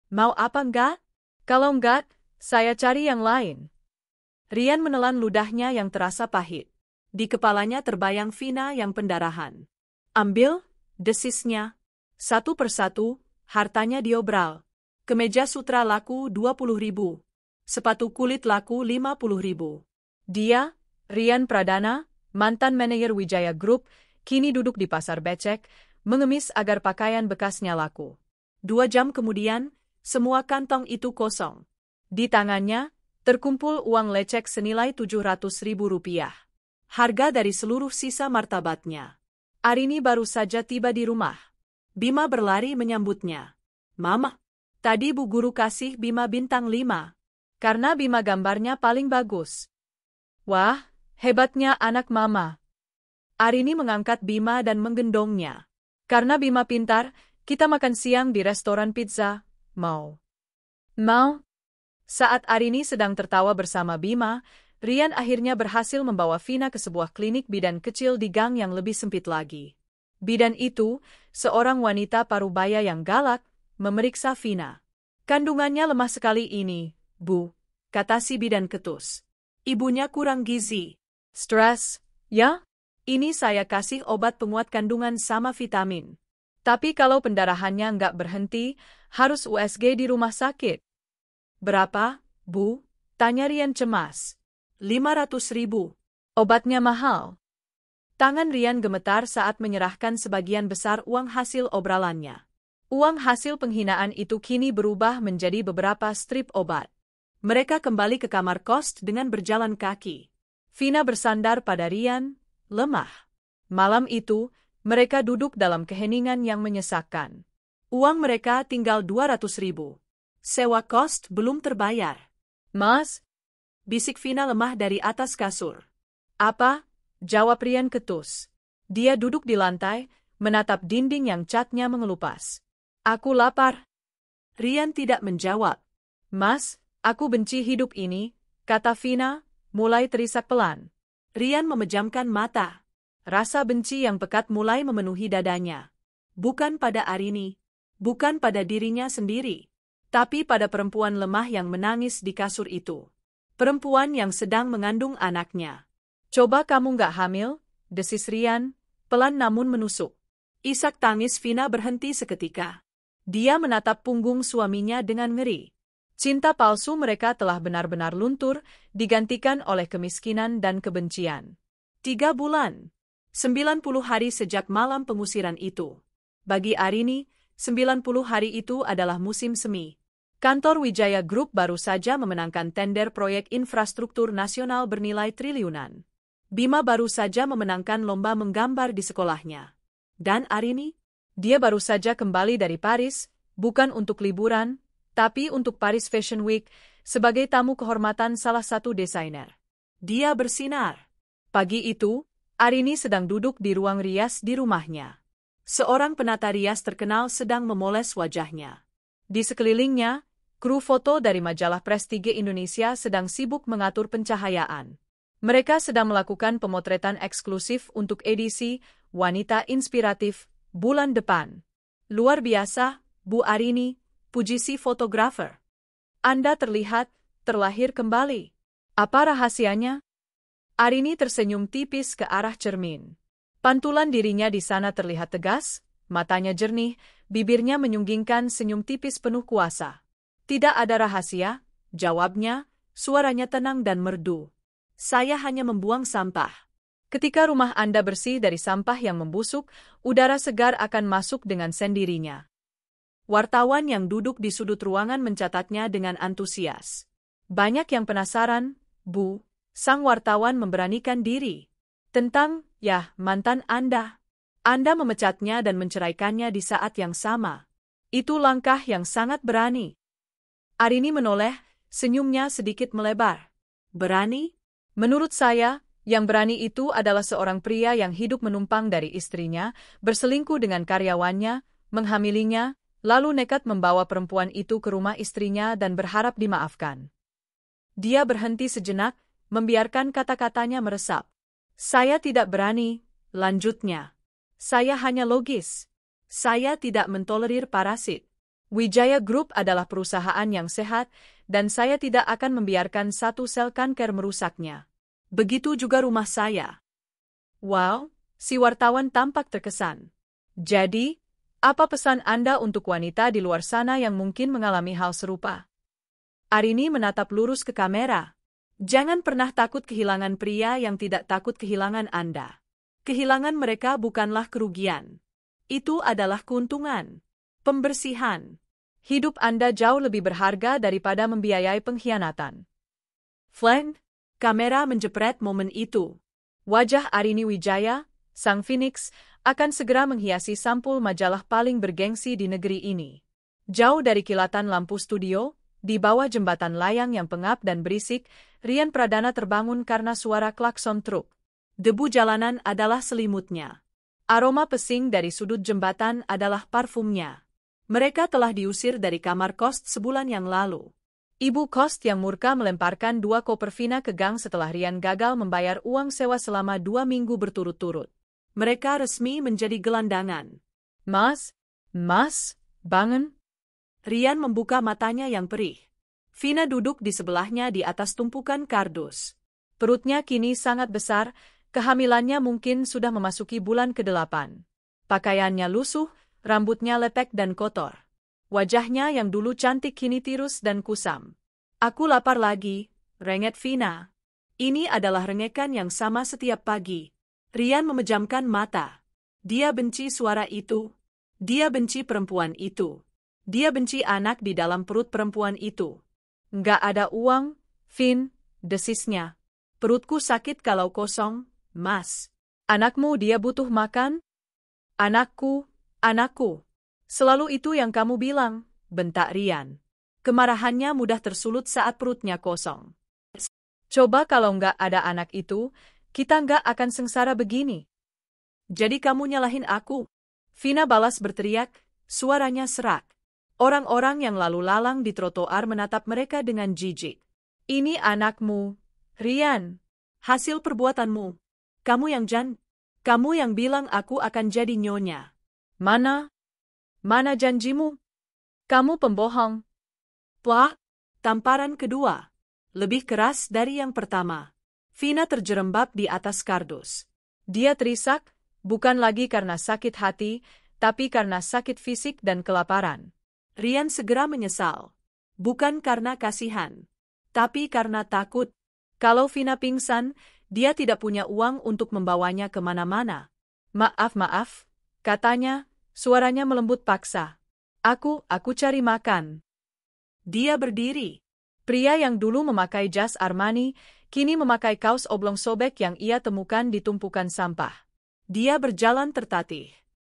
Mau apa enggak? Kalau enggak, saya cari yang lain. Rian menelan ludahnya yang terasa pahit. Di kepalanya terbayang Vina yang pendarahan. "Ambil," desisnya. Satu persatu, hartanya diobral. Kemeja sutra laku 20.000. Sepatu kulit laku 50.000. Dia, Rian Pradana, mantan manajer Wijaya Group, kini duduk di pasar becek, mengemis agar pakaian bekasnya laku. 2 jam kemudian, semua kantong itu kosong. Di tangannya, terkumpul uang lecek senilai 700.000 rupiah. Harga dari seluruh sisa martabatnya. Arini baru saja tiba di rumah. Bima berlari menyambutnya. "Mama, tadi Bu Guru kasih Bima bintang 5. Karena Bima gambarnya paling bagus." "Wah, hebatnya anak Mama." Arini mengangkat Bima dan menggendongnya. "Karena Bima pintar, kita makan siang di restoran pizza. Mau?" "Mau." Saat Arini sedang tertawa bersama Bima, Rian akhirnya berhasil membawa Vina ke sebuah klinik bidan kecil di gang yang lebih sempit lagi. Bidan itu, seorang wanita parubaya yang galak, memeriksa Vina. "Kandungannya lemah sekali ini, Bu," kata si bidan ketus. "Ibunya kurang gizi. Stres, ya? Ini saya kasih obat penguat kandungan sama vitamin. Tapi kalau pendarahannya nggak berhenti, harus USG di rumah sakit." "Berapa, Bu?" tanya Rian cemas. 500.000. Obatnya mahal. Tangan Rian gemetar saat menyerahkan sebagian besar uang hasil obralannya. Uang hasil penghinaan itu kini berubah menjadi beberapa strip obat. Mereka kembali ke kamar kos dengan berjalan kaki. Vina bersandar pada Rian, lemah. Malam itu, mereka duduk dalam keheningan yang menyesakkan. Uang mereka tinggal 200.000. Sewa kos belum terbayar. "Mas?" bisik Vina lemah dari atas kasur. "Apa?" jawab Rian ketus. Dia duduk di lantai, menatap dinding yang catnya mengelupas. "Aku lapar." Rian tidak menjawab. "Mas, aku benci hidup ini," kata Vina, mulai terisak pelan. Rian memejamkan mata. Rasa benci yang pekat mulai memenuhi dadanya. Bukan pada Arini, bukan pada dirinya sendiri, tapi pada perempuan lemah yang menangis di kasur itu. Perempuan yang sedang mengandung anaknya. "Coba kamu nggak hamil," desis Rian, pelan namun menusuk. Isak tangis Vina berhenti seketika. Dia menatap punggung suaminya dengan ngeri. Cinta palsu mereka telah benar-benar luntur, digantikan oleh kemiskinan dan kebencian. 3 bulan. 90 hari sejak malam pengusiran itu. Bagi Arini, 90 hari itu adalah musim semi. Kantor Wijaya Group baru saja memenangkan tender proyek infrastruktur nasional bernilai triliunan. Bima baru saja memenangkan lomba menggambar di sekolahnya. Dan Arini? Dia baru saja kembali dari Paris, bukan untuk liburan, tapi untuk Paris Fashion Week, sebagai tamu kehormatan salah satu desainer. Dia bersinar. Pagi itu, Arini sedang duduk di ruang rias di rumahnya. Seorang penata rias terkenal sedang memoles wajahnya. Di sekelilingnya, kru foto dari majalah Prestige Indonesia sedang sibuk mengatur pencahayaan. Mereka sedang melakukan pemotretan eksklusif untuk edisi Wanita Inspiratif bulan depan. "Luar biasa, Bu Arini," puji si fotografer. "Anda terlihat terlahir kembali. Apa rahasianya?" Arini tersenyum tipis ke arah cermin. Pantulan dirinya di sana terlihat tegas, matanya jernih, bibirnya menyunggingkan senyum tipis penuh kuasa. "Tidak ada rahasia," jawabnya, suaranya tenang dan merdu. "Saya hanya membuang sampah. Ketika rumah Anda bersih dari sampah yang membusuk, udara segar akan masuk dengan sendirinya." Wartawan yang duduk di sudut ruangan mencatatnya dengan antusias. Banyak yang penasaran, Bu, sang wartawan memberanikan diri. Tentang, ya, mantan Anda. Anda memecatnya dan menceraikannya di saat yang sama. Itu langkah yang sangat berani. Arini menoleh, senyumnya sedikit melebar. Berani? Menurut saya, yang berani itu adalah seorang pria yang hidup menumpang dari istrinya, berselingkuh dengan karyawannya, menghamilinya, lalu nekat membawa perempuan itu ke rumah istrinya dan berharap dimaafkan. Dia berhenti sejenak, membiarkan kata-katanya meresap. Saya tidak berani, lanjutnya. Saya hanya logis. Saya tidak mentolerir parasit. Wijaya Group adalah perusahaan yang sehat, dan saya tidak akan membiarkan satu sel kanker merusaknya. Begitu juga rumah saya. Wow, si wartawan tampak terkesan. Jadi, apa pesan Anda untuk wanita di luar sana yang mungkin mengalami hal serupa? Arini menatap lurus ke kamera. Jangan pernah takut kehilangan pria yang tidak takut kehilangan Anda. Kehilangan mereka bukanlah kerugian. Itu adalah keuntungan. Pembersihan. Hidup Anda jauh lebih berharga daripada membiayai pengkhianatan. Flang, kamera menjepret momen itu. Wajah Arini Wijaya, sang Phoenix, akan segera menghiasi sampul majalah paling bergengsi di negeri ini. Jauh dari kilatan lampu studio, di bawah jembatan layang yang pengap dan berisik, Rian Pradana terbangun karena suara klakson truk. Debu jalanan adalah selimutnya. Aroma pesing dari sudut jembatan adalah parfumnya. Mereka telah diusir dari kamar kos sebulan yang lalu. Ibu kos yang murka melemparkan 2 koper vina ke gang setelah Rian gagal membayar uang sewa selama 2 minggu berturut-turut. Mereka resmi menjadi gelandangan. Mas, bangun. Rian membuka matanya yang perih. Vina duduk di sebelahnya di atas tumpukan kardus. Perutnya kini sangat besar, kehamilannya mungkin sudah memasuki bulan ke-8. Pakaiannya lusuh, rambutnya lepek dan kotor. Wajahnya yang dulu cantik kini tirus dan kusam. Aku lapar lagi, rengek Vina. Ini adalah rengekan yang sama setiap pagi. Rian memejamkan mata. Dia benci suara itu. Dia benci perempuan itu. Dia benci anak di dalam perut perempuan itu. Nggak ada uang, Vin, desisnya. Perutku sakit kalau kosong, Mas. Anakmu dia butuh makan? Anakku. Selalu itu yang kamu bilang, bentak Rian. Kemarahannya mudah tersulut saat perutnya kosong. Coba kalau nggak ada anak itu, kita nggak akan sengsara begini. Jadi kamu nyalahin aku? Vina balas berteriak, suaranya serak. Orang-orang yang lalu lalang di trotoar menatap mereka dengan jijik. Ini anakmu, Rian. Hasil perbuatanmu. Kamu yang bilang aku akan jadi nyonya. Mana janjimu? Kamu pembohong. Plak, tamparan kedua. Lebih keras dari yang pertama. Vina terjerembab di atas kardus. Dia terisak, bukan lagi karena sakit hati, tapi karena sakit fisik dan kelaparan. Rian segera menyesal. Bukan karena kasihan, tapi karena takut. Kalau Vina pingsan, dia tidak punya uang untuk membawanya kemana-mana. Maaf, katanya, suaranya melembut paksa. Aku cari makan. Dia berdiri. Pria yang dulu memakai jas Armani, kini memakai kaos oblong sobek yang ia temukan di tumpukan sampah. Dia berjalan tertatih.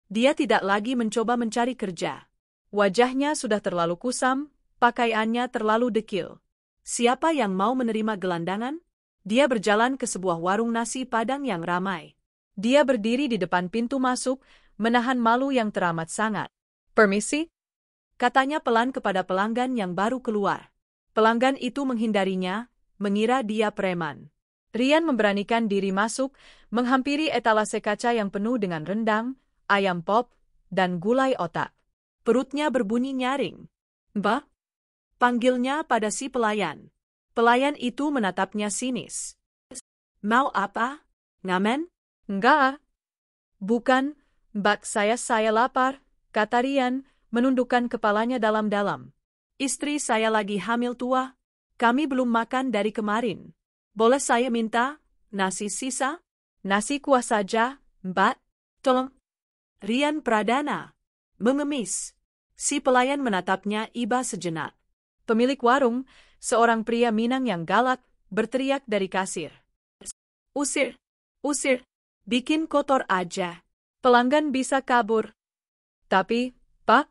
Dia tidak lagi mencoba mencari kerja. Wajahnya sudah terlalu kusam, pakaiannya terlalu dekil. Siapa yang mau menerima gelandangan? Dia berjalan ke sebuah warung nasi Padang yang ramai. Dia berdiri di depan pintu masuk, menahan malu yang teramat sangat. Permisi? Katanya pelan kepada pelanggan yang baru keluar. Pelanggan itu menghindarinya, mengira dia preman. Rian memberanikan diri masuk, menghampiri etalase kaca yang penuh dengan rendang, ayam pop, dan gulai otak. Perutnya berbunyi nyaring. Mbak? Panggilnya pada si pelayan. Pelayan itu menatapnya sinis. Mau apa? Ngamen? Enggak. Bukan, Mbak, saya lapar, kata Rian, menundukkan kepalanya dalam-dalam. Istri saya lagi hamil tua. Kami belum makan dari kemarin. Boleh saya minta nasi sisa? Nasi kuah saja, Mbak. Tolong. Rian Pradana mengemis. Si pelayan menatapnya iba sejenak. Pemilik warung, seorang pria Minang yang galak, berteriak dari kasir. Usir! Usir! Bikin kotor aja. Pelanggan bisa kabur. Tapi, Pak?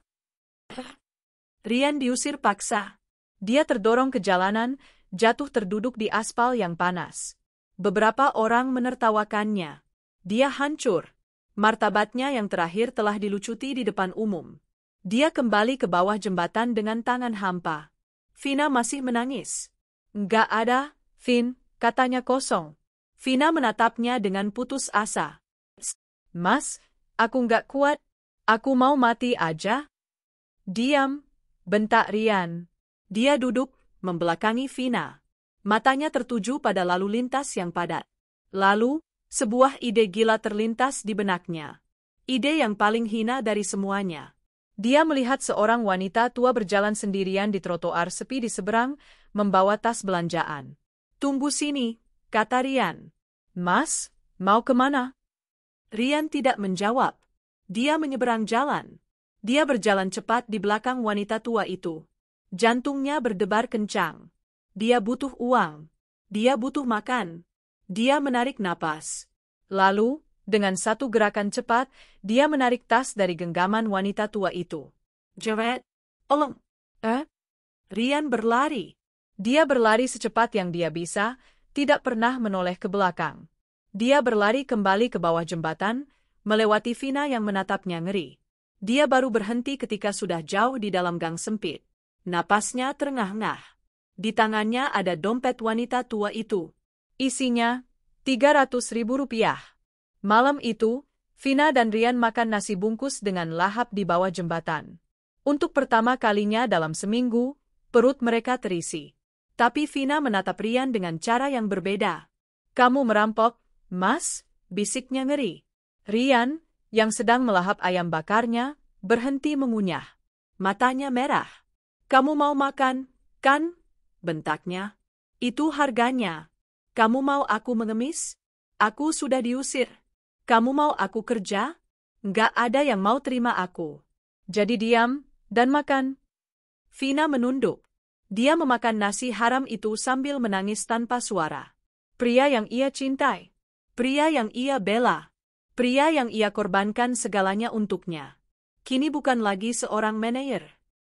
Rian diusir paksa. Dia terdorong ke jalanan, jatuh terduduk di aspal yang panas. Beberapa orang menertawakannya. Dia hancur. Martabatnya yang terakhir telah dilucuti di depan umum. Dia kembali ke bawah jembatan dengan tangan hampa. Vina masih menangis. Nggak ada, Vin, katanya kosong. Vina menatapnya dengan putus asa. Mas, aku nggak kuat. Aku mau mati aja. Diam, bentak Rian. Dia duduk, membelakangi Vina. Matanya tertuju pada lalu lintas yang padat. Lalu, sebuah ide gila terlintas di benaknya. Ide yang paling hina dari semuanya. Dia melihat seorang wanita tua berjalan sendirian di trotoar sepi di seberang, membawa tas belanjaan. Tunggu sini, kata Rian. Mas, mau kemana? Rian tidak menjawab. Dia menyeberang jalan. Dia berjalan cepat di belakang wanita tua itu. Jantungnya berdebar kencang. Dia butuh uang. Dia butuh makan. Dia menarik napas. Lalu, dengan satu gerakan cepat, dia menarik tas dari genggaman wanita tua itu. Jeret! Olong! Rian berlari. Dia berlari secepat yang dia bisa, tidak pernah menoleh ke belakang. Dia berlari kembali ke bawah jembatan, melewati Vina yang menatapnya ngeri. Dia baru berhenti ketika sudah jauh di dalam gang sempit. Napasnya terengah-engah. Di tangannya ada dompet wanita tua itu. Isinya, Rp300.000. Malam itu, Vina dan Rian makan nasi bungkus dengan lahap di bawah jembatan. Untuk pertama kalinya dalam seminggu, perut mereka terisi. Tapi Vina menatap Rian dengan cara yang berbeda. Kamu merampok, Mas, bisiknya ngeri. Rian, yang sedang melahap ayam bakarnya, berhenti mengunyah. Matanya merah. Kamu mau makan, kan? Bentaknya. Itu harganya. Kamu mau aku mengemis? Aku sudah diusir. Kamu mau aku kerja? Nggak ada yang mau terima aku. Jadi diam, dan makan. Vina menunduk. Dia memakan nasi haram itu sambil menangis tanpa suara. Pria yang ia cintai. Pria yang ia bela. Pria yang ia korbankan segalanya untuknya. Kini bukan lagi seorang manajer.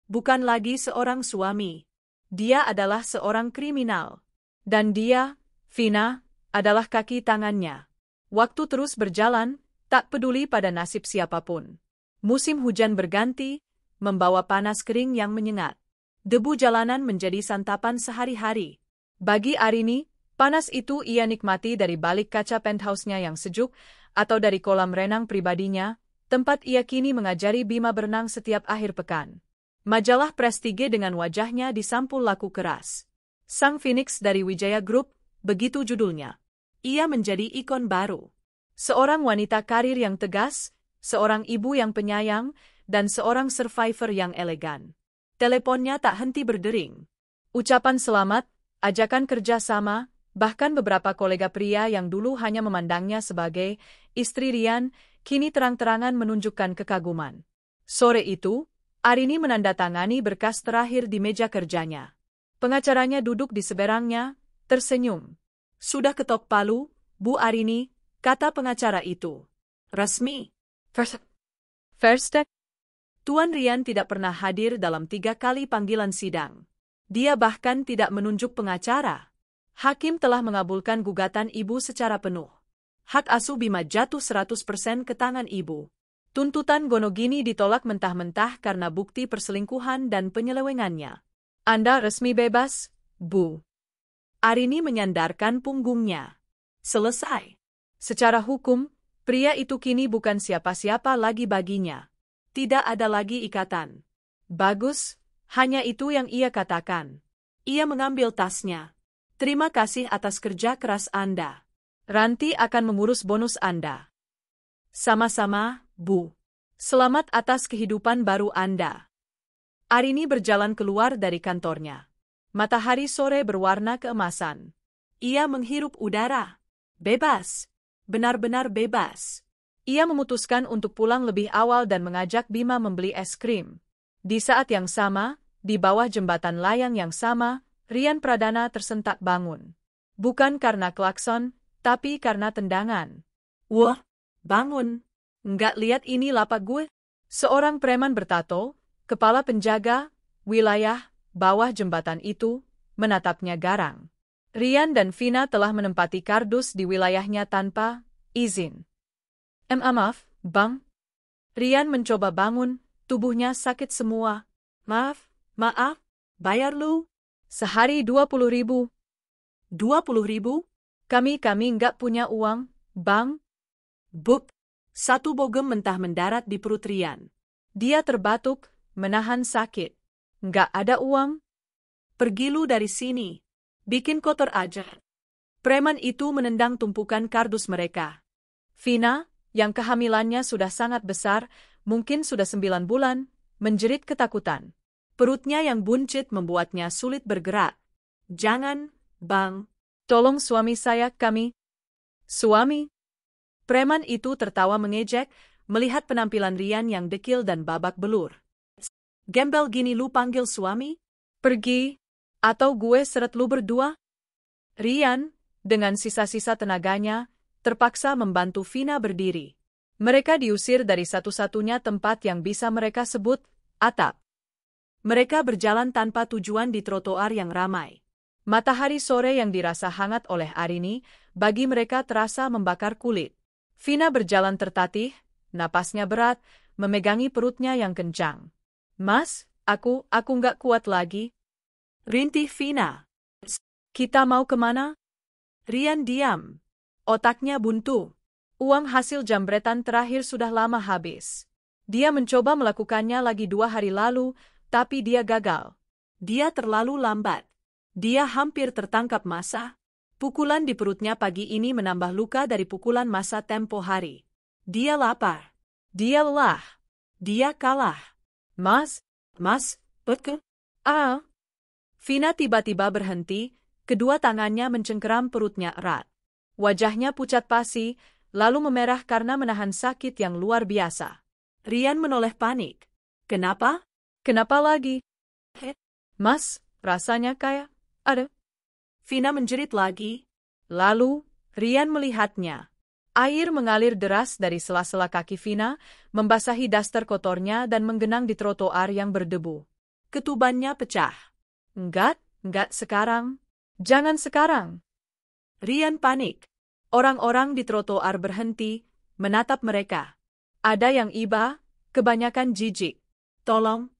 Bukan lagi seorang suami. Dia adalah seorang kriminal. Dan dia, Vina, adalah kaki tangannya. Waktu terus berjalan, tak peduli pada nasib siapapun. Musim hujan berganti, membawa panas kering yang menyengat. Debu jalanan menjadi santapan sehari-hari. Bagi Arini, panas itu ia nikmati dari balik kaca penthouse-nya yang sejuk, atau dari kolam renang pribadinya, tempat ia kini mengajari Bima berenang setiap akhir pekan. Majalah Prestige dengan wajahnya disampul laku keras. Sang Phoenix dari Wijaya Group, begitu judulnya. Ia menjadi ikon baru. Seorang wanita karir yang tegas, seorang ibu yang penyayang, dan seorang survivor yang elegan. Teleponnya tak henti berdering. Ucapan selamat, ajakan kerja sama, bahkan beberapa kolega pria yang dulu hanya memandangnya sebagai istri Rian, kini terang-terangan menunjukkan kekaguman. Sore itu, Arini menandatangani berkas terakhir di meja kerjanya. Pengacaranya duduk di seberangnya, tersenyum. Sudah ketok palu, Bu Arini, kata pengacara itu. Resmi. First. Tuan Rian tidak pernah hadir dalam 3 kali panggilan sidang. Dia bahkan tidak menunjuk pengacara. Hakim telah mengabulkan gugatan ibu secara penuh. Hak asuh Bima jatuh 100% ke tangan ibu. Tuntutan Gonogini ditolak mentah-mentah karena bukti perselingkuhan dan penyelewengannya. Anda resmi bebas, Bu. Arini menyandarkan punggungnya. Selesai. Secara hukum, pria itu kini bukan siapa-siapa lagi baginya. Tidak ada lagi ikatan. Bagus, hanya itu yang ia katakan. Ia mengambil tasnya. Terima kasih atas kerja keras Anda. Ranti akan mengurus bonus Anda. Sama-sama, Bu. Selamat atas kehidupan baru Anda. Arini berjalan keluar dari kantornya. Matahari sore berwarna keemasan. Ia menghirup udara. Bebas. Benar-benar bebas. Ia memutuskan untuk pulang lebih awal dan mengajak Bima membeli es krim. Di saat yang sama, di bawah jembatan layang yang sama, Rian Pradana tersentak bangun. Bukan karena klakson, tapi karena tendangan. Wah, bangun. Nggak lihat ini lapak gue? Seorang preman bertato, kepala penjaga, wilayah, bawah jembatan itu, menatapnya garang. Rian dan Vina telah menempati kardus di wilayahnya tanpa izin. Maaf, Bang. Rian mencoba bangun, tubuhnya sakit semua. Maaf, bayar lu. Sehari 20.000. 20.000? Kami nggak punya uang, Bang. Bup, satu bogem mentah mendarat di perut Rian. Dia terbatuk, menahan sakit. Nggak ada uang? Pergi lu dari sini. Bikin kotor aja. Preman itu menendang tumpukan kardus mereka. Vina, yang kehamilannya sudah sangat besar, mungkin sudah 9 bulan, menjerit ketakutan. Perutnya yang buncit membuatnya sulit bergerak. Jangan, Bang. Tolong suami saya, kami. Suami? Preman itu tertawa mengejek, melihat penampilan Rian yang dekil dan babak belur. Gembel gini lu panggil suami? Pergi, atau gue seret lu berdua? Rian, dengan sisa-sisa tenaganya, terpaksa membantu Vina berdiri. Mereka diusir dari satu-satunya tempat yang bisa mereka sebut atap. Mereka berjalan tanpa tujuan di trotoar yang ramai. Matahari sore yang dirasa hangat oleh Arini, bagi mereka terasa membakar kulit. Vina berjalan tertatih, napasnya berat, memegangi perutnya yang kencang. Mas, aku nggak kuat lagi. Rintih Vina. Kita mau kemana? Rian diam. Otaknya buntu. Uang hasil jambretan terakhir sudah lama habis. Dia mencoba melakukannya lagi 2 hari lalu, tapi dia gagal. Dia terlalu lambat. Dia hampir tertangkap massa. Pukulan di perutnya pagi ini menambah luka dari pukulan massa tempo hari. Dia lapar. Dia lelah. Dia kalah. Mas, peke? Vina tiba-tiba berhenti, kedua tangannya mencengkeram perutnya erat. Wajahnya pucat pasi, lalu memerah karena menahan sakit yang luar biasa. Rian menoleh panik. Kenapa? Kenapa lagi? Mas, rasanya kayak ada. Vina menjerit lagi. Lalu, Rian melihatnya. Air mengalir deras dari sela-sela kaki Vina, membasahi daster kotornya dan menggenang di trotoar yang berdebu. Ketubannya pecah. Enggak sekarang. Jangan sekarang. Rian panik. Orang-orang di trotoar berhenti, menatap mereka. Ada yang iba, kebanyakan jijik. Tolong.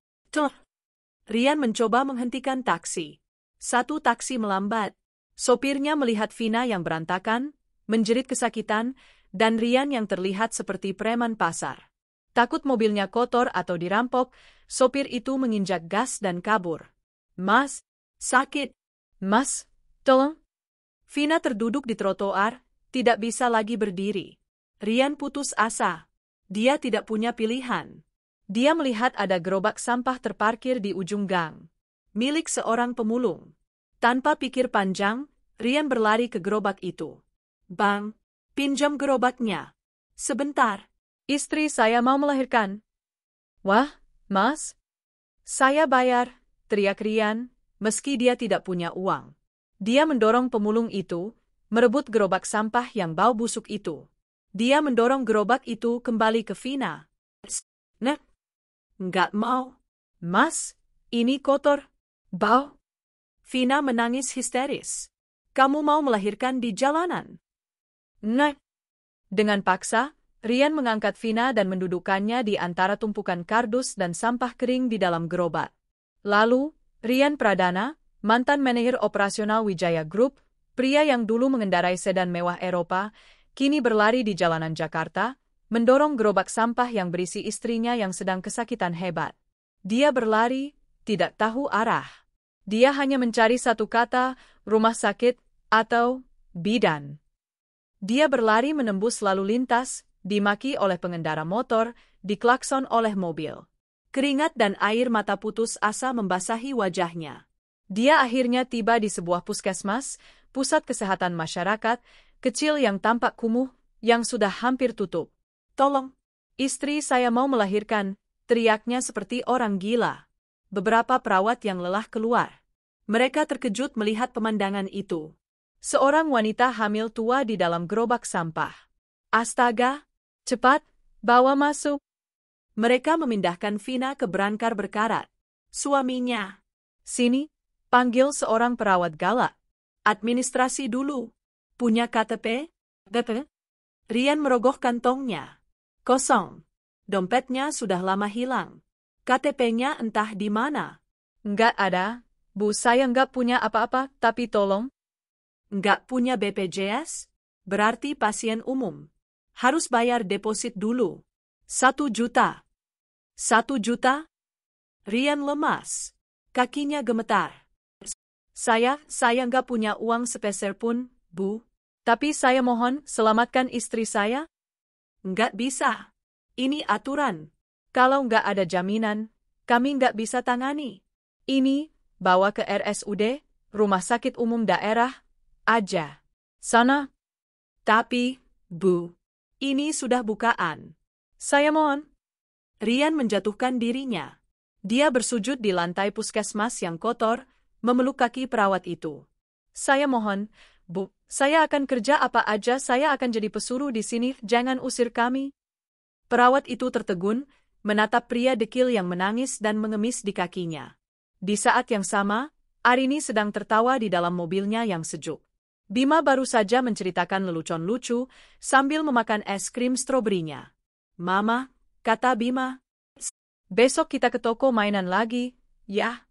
Rian mencoba menghentikan taksi. Satu taksi melambat. Sopirnya melihat Vina yang berantakan, menjerit kesakitan, dan Rian yang terlihat seperti preman pasar. Takut mobilnya kotor atau dirampok, sopir itu menginjak gas dan kabur. Mas, sakit. Mas, tolong. Vina terduduk di trotoar, tidak bisa lagi berdiri. Rian putus asa. Dia tidak punya pilihan. Dia melihat ada gerobak sampah terparkir di ujung gang. Milik seorang pemulung. Tanpa pikir panjang, Rian berlari ke gerobak itu. Bang, pinjam gerobaknya. Sebentar. Istri saya mau melahirkan. Wah, Mas. Saya bayar, teriak Rian, meski dia tidak punya uang. Dia mendorong pemulung itu, merebut gerobak sampah yang bau busuk itu. Dia mendorong gerobak itu kembali ke Vina. Nek, nggak mau. Mas, ini kotor. Bau. Vina menangis histeris. Kamu mau melahirkan di jalanan? Nek. Dengan paksa, Rian mengangkat Vina dan mendudukkannya di antara tumpukan kardus dan sampah kering di dalam gerobak. Lalu, Rian Pradana, mantan manajer operasional Wijaya Group, pria yang dulu mengendarai sedan mewah Eropa, kini berlari di jalanan Jakarta, mendorong gerobak sampah yang berisi istrinya yang sedang kesakitan hebat. Dia berlari, tidak tahu arah. Dia hanya mencari satu kata, rumah sakit, atau bidan. Dia berlari menembus lalu lintas, dimaki oleh pengendara motor, diklakson oleh mobil. Keringat dan air mata putus asa membasahi wajahnya. Dia akhirnya tiba di sebuah puskesmas, pusat kesehatan masyarakat, kecil yang tampak kumuh, yang sudah hampir tutup. Tolong, istri saya mau melahirkan, teriaknya seperti orang gila. Beberapa perawat yang lelah keluar. Mereka terkejut melihat pemandangan itu. Seorang wanita hamil tua di dalam gerobak sampah. Astaga, cepat, bawa masuk. Mereka memindahkan Vina ke brankar berkarat. Suaminya. Sini, panggil seorang perawat galak. Administrasi dulu. Punya KTP? Rian merogoh kantongnya. Kosong. Dompetnya sudah lama hilang. KTP-nya entah di mana. Nggak ada. Bu, saya nggak punya apa-apa, tapi tolong. Nggak punya BPJS? Berarti pasien umum. Harus bayar deposit dulu. 1 juta. 1 juta? Rian lemas. Kakinya gemetar. Saya nggak punya uang sepeser pun, Bu. Tapi saya mohon, selamatkan istri saya. Nggak bisa. Ini aturan. Kalau nggak ada jaminan, kami nggak bisa tangani. Ini, bawa ke RSUD, Rumah Sakit Umum Daerah, aja. Sana. Tapi, Bu, ini sudah bukaan. Saya mohon. Rian menjatuhkan dirinya. Dia bersujud di lantai puskesmas yang kotor, memeluk kaki perawat itu. Saya mohon, Bu, saya akan kerja apa aja, saya akan jadi pesuruh di sini, jangan usir kami. Perawat itu tertegun, menatap pria dekil yang menangis dan mengemis di kakinya. Di saat yang sama, Arini sedang tertawa di dalam mobilnya yang sejuk. Bima baru saja menceritakan lelucon lucu sambil memakan es krim stroberinya. Mama, kata Bima, besok kita ke toko mainan lagi, ya?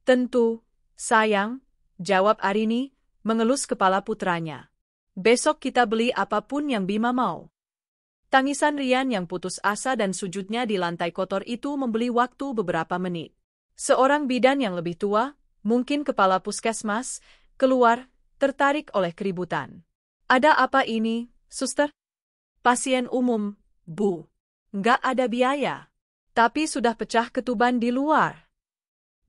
Tentu, sayang, jawab Arini, mengelus kepala putranya. Besok kita beli apapun yang Bima mau. Tangisan Rian yang putus asa dan sujudnya di lantai kotor itu membeli waktu beberapa menit. Seorang bidan yang lebih tua, mungkin kepala puskesmas, keluar, tertarik oleh keributan. Ada apa ini, suster? Pasien umum, Bu. Nggak ada biaya. Tapi sudah pecah ketuban di luar.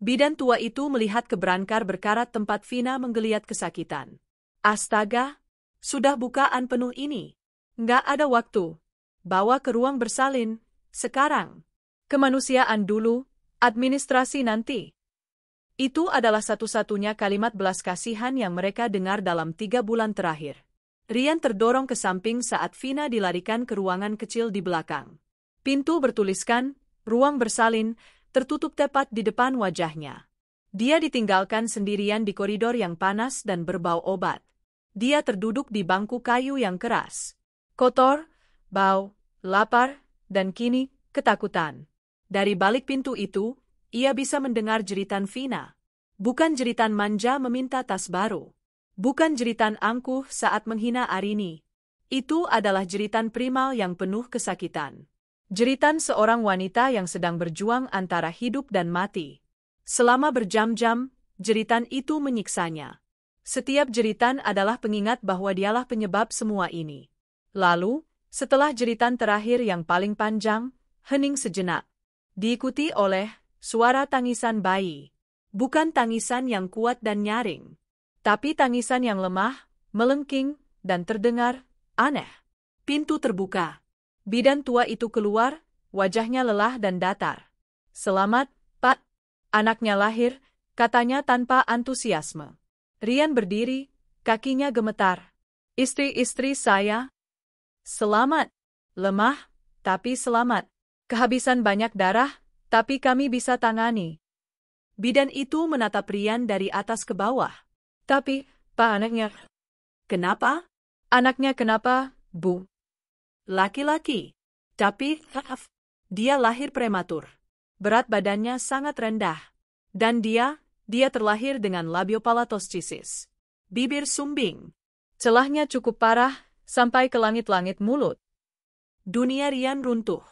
Bidan tua itu melihat ke brankar berkarat tempat Vina menggeliat kesakitan. Astaga, sudah bukaan penuh ini. Nggak ada waktu. Bawa ke ruang bersalin, sekarang. Kemanusiaan dulu, administrasi nanti. Itu adalah satu-satunya kalimat belas kasihan yang mereka dengar dalam 3 bulan terakhir. Rian terdorong ke samping saat Vina dilarikan ke ruangan kecil di belakang. Pintu bertuliskan, ruang bersalin, tertutup tepat di depan wajahnya. Dia ditinggalkan sendirian di koridor yang panas dan berbau obat. Dia terduduk di bangku kayu yang keras. Kotor, bau, lapar, dan kini, ketakutan. Dari balik pintu itu, ia bisa mendengar jeritan Vina. Bukan jeritan manja meminta tas baru. Bukan jeritan angkuh saat menghina Arini. Itu adalah jeritan primal yang penuh kesakitan. Jeritan seorang wanita yang sedang berjuang antara hidup dan mati. Selama berjam-jam, jeritan itu menyiksanya. Setiap jeritan adalah pengingat bahwa dialah penyebab semua ini. Lalu, setelah jeritan terakhir yang paling panjang, hening sejenak. Diikuti oleh suara tangisan bayi. Bukan tangisan yang kuat dan nyaring, tapi tangisan yang lemah, melengking, dan terdengar aneh. Pintu terbuka. Bidan tua itu keluar, wajahnya lelah dan datar. Selamat, Pak. Anaknya lahir, katanya tanpa antusiasme. Rian berdiri, kakinya gemetar. Istri-istri saya. Selamat. Lemah, tapi selamat. Kehabisan banyak darah, tapi kami bisa tangani. Bidan itu menatap Rian dari atas ke bawah. Tapi, Pak, anaknya. Kenapa? Anaknya kenapa, Bu? Laki-laki. Tapi, dia lahir prematur. Berat badannya sangat rendah. Dan dia terlahir dengan labiopalatoschisis. Bibir sumbing. Celahnya cukup parah, sampai ke langit-langit mulut. Dunia Rian runtuh.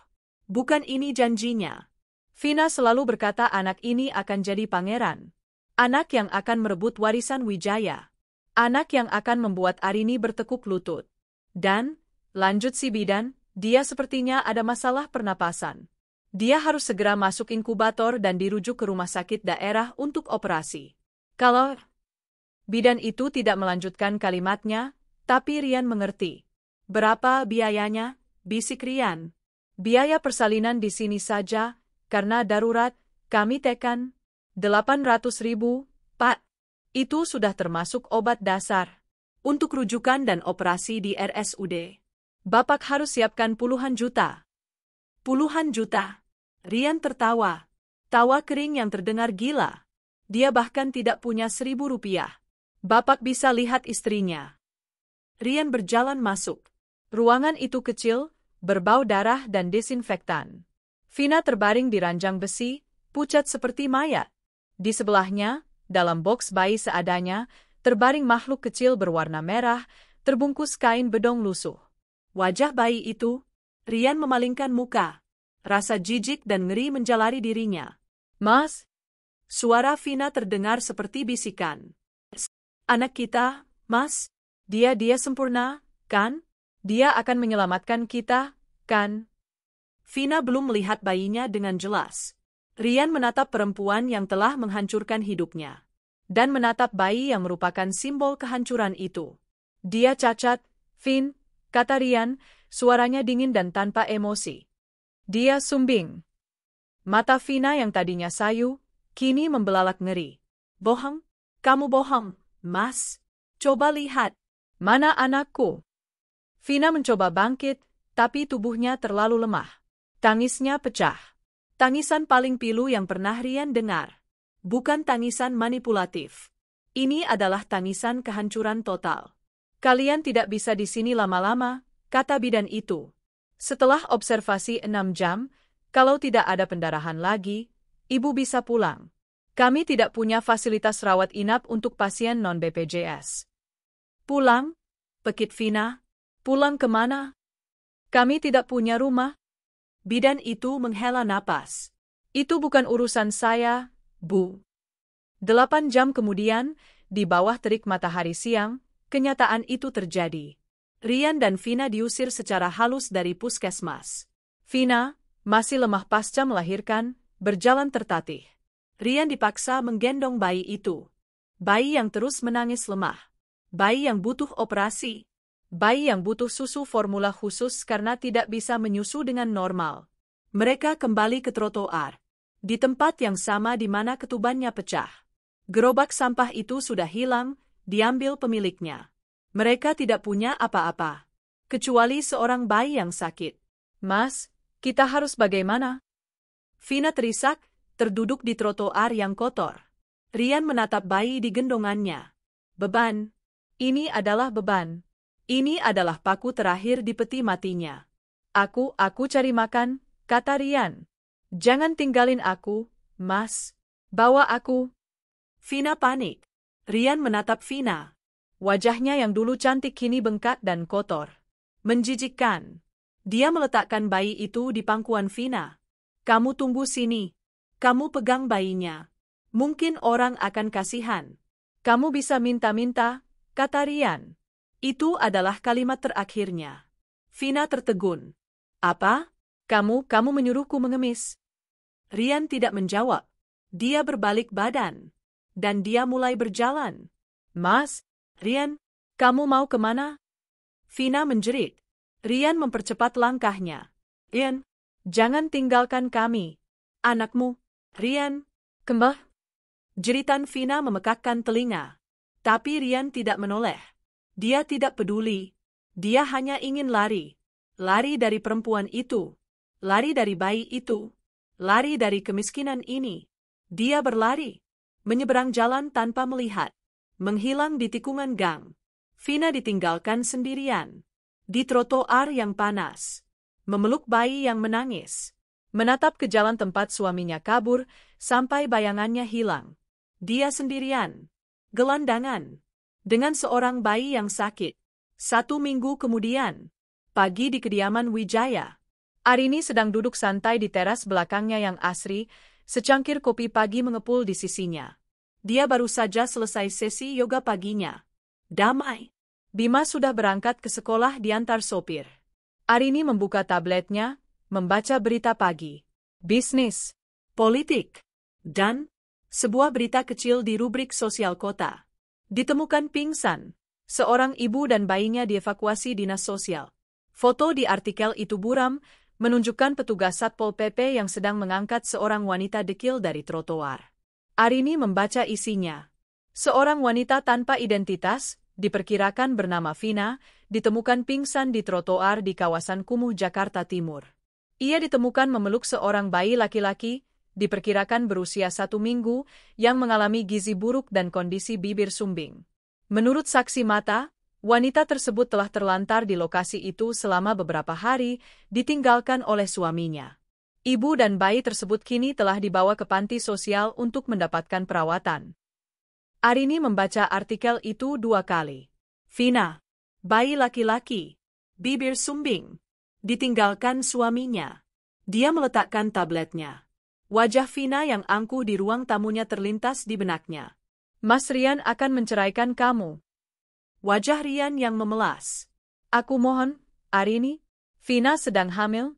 Bukan ini janjinya. Vina selalu berkata anak ini akan jadi pangeran. Anak yang akan merebut warisan Wijaya. Anak yang akan membuat Arini bertekuk lutut. Dan, lanjut si bidan, dia sepertinya ada masalah pernapasan. Dia harus segera masuk inkubator dan dirujuk ke rumah sakit daerah untuk operasi. Kalau bidan itu tidak melanjutkan kalimatnya, tapi Rian mengerti. Berapa biayanya? Bisik Rian. Biaya persalinan di sini saja, karena darurat, kami tekan 800.000, Pak. Itu sudah termasuk obat dasar. Untuk rujukan dan operasi di RSUD. Bapak harus siapkan puluhan juta. Puluhan juta. Rian tertawa. Tawa kering yang terdengar gila. Dia bahkan tidak punya 1.000 rupiah. Bapak bisa lihat istrinya. Rian berjalan masuk. Ruangan itu kecil, berbau darah dan desinfektan. Vina terbaring di ranjang besi, pucat seperti mayat. Di sebelahnya, dalam boks bayi seadanya, terbaring makhluk kecil berwarna merah, terbungkus kain bedong lusuh. Wajah bayi itu, Rian memalingkan muka. Rasa jijik dan ngeri menjalari dirinya. Mas? Suara Vina terdengar seperti bisikan. Anak kita, Mas? Dia sempurna, kan? Dia akan menyelamatkan kita, kan? Vina belum melihat bayinya dengan jelas. Rian menatap perempuan yang telah menghancurkan hidupnya. Dan menatap bayi yang merupakan simbol kehancuran itu. Dia cacat, Vin, kata Rian, suaranya dingin dan tanpa emosi. Dia sumbing. Mata Vina yang tadinya sayu, kini membelalak ngeri. Bohong? Kamu bohong, Mas. Coba lihat. Mana anakku? Vina mencoba bangkit, tapi tubuhnya terlalu lemah. Tangisnya pecah. Tangisan paling pilu yang pernah Rian dengar. Bukan tangisan manipulatif. Ini adalah tangisan kehancuran total. Kalian tidak bisa di sini lama-lama, kata bidan itu. Setelah observasi 6 jam, kalau tidak ada pendarahan lagi, ibu bisa pulang. Kami tidak punya fasilitas rawat inap untuk pasien non-BPJS. Pulang? Pekit Vina. Pulang kemana? Kami tidak punya rumah. Bidan itu menghela napas. Itu bukan urusan saya, Bu. 8 jam kemudian, di bawah terik matahari siang, kenyataan itu terjadi. Rian dan Vina diusir secara halus dari puskesmas. Vina, masih lemah pasca melahirkan, berjalan tertatih. Rian dipaksa menggendong bayi itu. Bayi yang terus menangis lemah. Bayi yang butuh operasi. Bayi yang butuh susu formula khusus karena tidak bisa menyusu dengan normal. Mereka kembali ke trotoar. Di tempat yang sama di mana ketubannya pecah. Gerobak sampah itu sudah hilang, diambil pemiliknya. Mereka tidak punya apa-apa. Kecuali seorang bayi yang sakit. Mas, kita harus bagaimana? Vina terisak, terduduk di trotoar yang kotor. Rian menatap bayi di gendongannya. Beban. Ini adalah beban. Ini adalah paku terakhir di peti matinya. Aku cari makan, kata Rian. Jangan tinggalin aku, Mas. Bawa aku. Vina panik. Rian menatap Vina. Wajahnya yang dulu cantik kini bengkak dan kotor. Menjijikkan. Dia meletakkan bayi itu di pangkuan Vina. Kamu tunggu sini. Kamu pegang bayinya. Mungkin orang akan kasihan. Kamu bisa minta-minta, kata Rian. Itu adalah kalimat terakhirnya. Vina tertegun. Apa? Kamu menyuruhku mengemis. Rian tidak menjawab. Dia berbalik badan. Dan dia mulai berjalan. Mas, Rian, kamu mau kemana? Vina menjerit. Rian mempercepat langkahnya. Rian, jangan tinggalkan kami. Anakmu, Rian, kembali. Jeritan Vina memekakkan telinga. Tapi Rian tidak menoleh. Dia tidak peduli. Dia hanya ingin lari. Lari dari perempuan itu. Lari dari bayi itu. Lari dari kemiskinan ini. Dia berlari. Menyeberang jalan tanpa melihat. Menghilang di tikungan gang. Vina ditinggalkan sendirian. Di trotoar yang panas. Memeluk bayi yang menangis. Menatap ke jalan tempat suaminya kabur, sampai bayangannya hilang. Dia sendirian. Gelandangan. Dengan seorang bayi yang sakit. 1 minggu kemudian. Pagi di kediaman Wijaya. Arini sedang duduk santai di teras belakangnya yang asri, secangkir kopi pagi mengepul di sisinya. Dia baru saja selesai sesi yoga paginya. Damai. Bima sudah berangkat ke sekolah diantar sopir. Arini membuka tabletnya, membaca berita pagi. Bisnis, politik, dan sebuah berita kecil di rubrik sosial kota. Ditemukan pingsan. Seorang ibu dan bayinya dievakuasi dinas sosial. Foto di artikel itu buram, menunjukkan petugas Satpol PP yang sedang mengangkat seorang wanita dekil dari trotoar. Arini membaca isinya. Seorang wanita tanpa identitas, diperkirakan bernama Vina, ditemukan pingsan di trotoar di kawasan Kumuh, Jakarta Timur. Ia ditemukan memeluk seorang bayi laki-laki, diperkirakan berusia 1 minggu, yang mengalami gizi buruk dan kondisi bibir sumbing. Menurut saksi mata, wanita tersebut telah terlantar di lokasi itu selama beberapa hari, ditinggalkan oleh suaminya. Ibu dan bayi tersebut kini telah dibawa ke panti sosial untuk mendapatkan perawatan. Arini membaca artikel itu 2 kali. Vina, bayi laki-laki, bibir sumbing, ditinggalkan suaminya. Dia meletakkan tabletnya. Wajah Vina yang angkuh di ruang tamunya terlintas di benaknya. Mas Rian akan menceraikan kamu. Wajah Rian yang memelas. Aku mohon, Arini, Vina sedang hamil.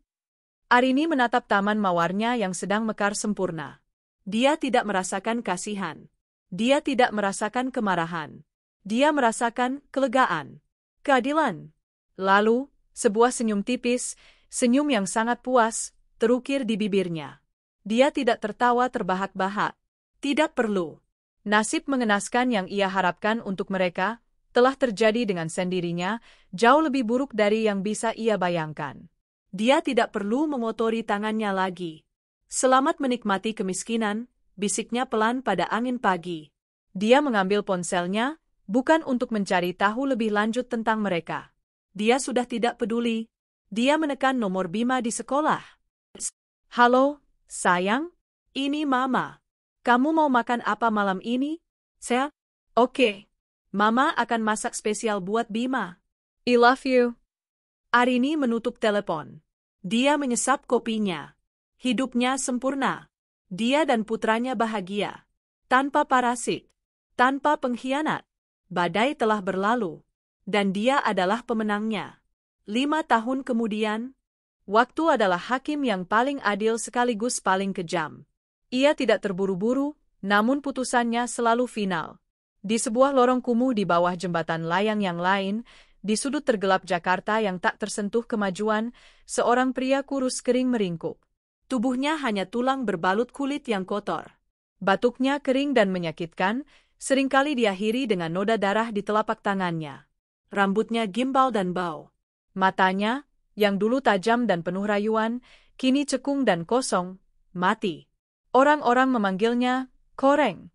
Arini menatap taman mawarnya yang sedang mekar sempurna. Dia tidak merasakan kasihan. Dia tidak merasakan kemarahan. Dia merasakan kelegaan, keadilan. Lalu, sebuah senyum tipis, senyum yang sangat puas, terukir di bibirnya. Dia tidak tertawa terbahak-bahak. Tidak perlu. Nasib mengenaskan yang ia harapkan untuk mereka, telah terjadi dengan sendirinya, jauh lebih buruk dari yang bisa ia bayangkan. Dia tidak perlu mengotori tangannya lagi. Selamat menikmati kemiskinan, bisiknya pelan pada angin pagi. Dia mengambil ponselnya, bukan untuk mencari tahu lebih lanjut tentang mereka. Dia sudah tidak peduli. Dia menekan nomor Bima di sekolah. Halo, sayang? Ini Mama. Kamu mau makan apa malam ini? Saya? Oke. Mama akan masak spesial buat Bima. I love you. Arini menutup telepon. Dia menyesap kopinya. Hidupnya sempurna. Dia dan putranya bahagia. Tanpa parasit. Tanpa pengkhianat. Badai telah berlalu. Dan dia adalah pemenangnya. 5 tahun kemudian, waktu adalah hakim yang paling adil sekaligus paling kejam. Ia tidak terburu-buru, namun putusannya selalu final. Di sebuah lorong kumuh di bawah jembatan layang yang lain, di sudut tergelap Jakarta yang tak tersentuh kemajuan, seorang pria kurus kering meringkuk. Tubuhnya hanya tulang berbalut kulit yang kotor. Batuknya kering dan menyakitkan, seringkali diakhiri dengan noda darah di telapak tangannya. Rambutnya gimbal dan bau. Matanya, yang dulu tajam dan penuh rayuan, kini cekung dan kosong, mati. Orang-orang memanggilnya Koreng.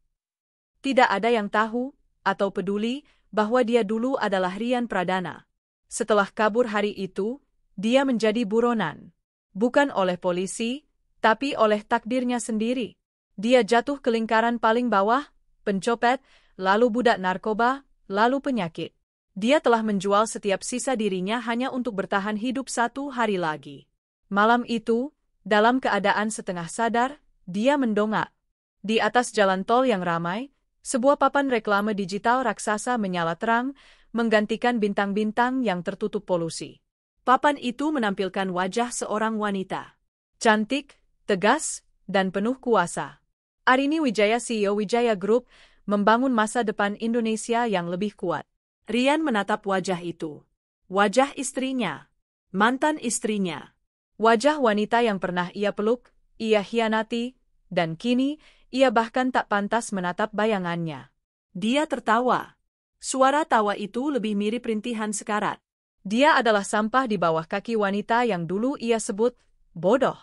Tidak ada yang tahu, atau peduli, bahwa dia dulu adalah Rian Pradana. Setelah kabur hari itu, dia menjadi buronan. Bukan oleh polisi, tapi oleh takdirnya sendiri. Dia jatuh ke lingkaran paling bawah, pencopet, lalu budak narkoba, lalu penyakit. Dia telah menjual setiap sisa dirinya hanya untuk bertahan hidup 1 hari lagi. Malam itu, dalam keadaan setengah sadar, dia mendongak. Di atas jalan tol yang ramai, sebuah papan reklame digital raksasa menyala terang, menggantikan bintang-bintang yang tertutup polusi. Papan itu menampilkan wajah seorang wanita. Cantik, tegas, dan penuh kuasa. Arini Wijaya, CEO Wijaya Group, membangun masa depan Indonesia yang lebih kuat. Rian menatap wajah itu. Wajah istrinya. Mantan istrinya. Wajah wanita yang pernah ia peluk, ia hianati, dan kini, ia bahkan tak pantas menatap bayangannya. Dia tertawa. Suara tawa itu lebih mirip rintihan sekarat. Dia adalah sampah di bawah kaki wanita yang dulu ia sebut bodoh.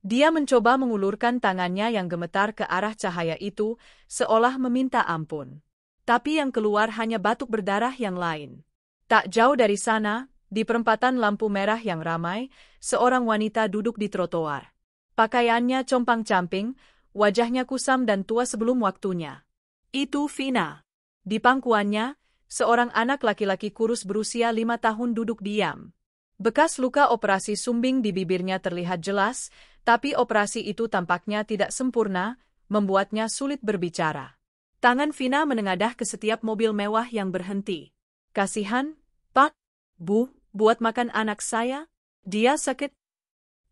Dia mencoba mengulurkan tangannya yang gemetar ke arah cahaya itu, seolah meminta ampun. Tapi yang keluar hanya batuk berdarah yang lain. Tak jauh dari sana, di perempatan lampu merah yang ramai, seorang wanita duduk di trotoar. Pakaiannya compang-camping, wajahnya kusam dan tua sebelum waktunya. Itu Vina. Di pangkuannya, seorang anak laki-laki kurus berusia 5 tahun duduk diam. Bekas luka operasi sumbing di bibirnya terlihat jelas, tapi operasi itu tampaknya tidak sempurna, membuatnya sulit berbicara. Tangan Vina menengadah ke setiap mobil mewah yang berhenti. Kasihan, Pak, Bu, buat makan anak saya? Dia sakit.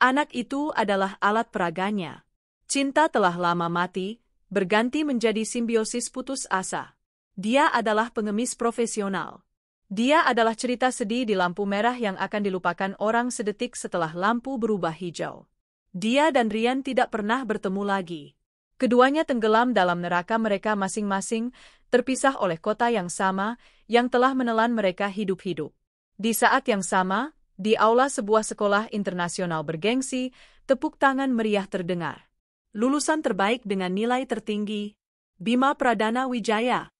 Anak itu adalah alat peraganya. Cinta telah lama mati, berganti menjadi simbiosis putus asa. Dia adalah pengemis profesional. Dia adalah cerita sedih di lampu merah yang akan dilupakan orang sedetik setelah lampu berubah hijau. Dia dan Rian tidak pernah bertemu lagi. Keduanya tenggelam dalam neraka mereka masing-masing, terpisah oleh kota yang sama, yang telah menelan mereka hidup-hidup. Di saat yang sama, di aula sebuah sekolah internasional bergengsi, tepuk tangan meriah terdengar. Lulusan terbaik dengan nilai tertinggi, Bima Pradana Wijaya.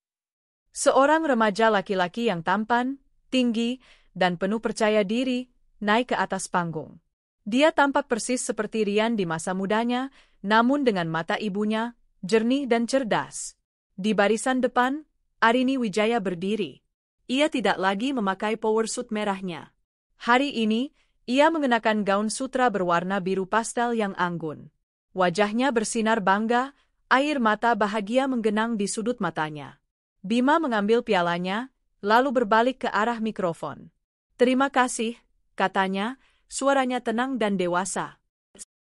Seorang remaja laki-laki yang tampan, tinggi, dan penuh percaya diri, naik ke atas panggung. Dia tampak persis seperti Rian di masa mudanya, namun dengan mata ibunya, jernih dan cerdas. Di barisan depan, Arini Wijaya berdiri. Ia tidak lagi memakai power suit merahnya. Hari ini, ia mengenakan gaun sutra berwarna biru pastel yang anggun. Wajahnya bersinar bangga, air mata bahagia menggenang di sudut matanya. Bima mengambil pialanya, lalu berbalik ke arah mikrofon. "Terima kasih," katanya, suaranya tenang dan dewasa.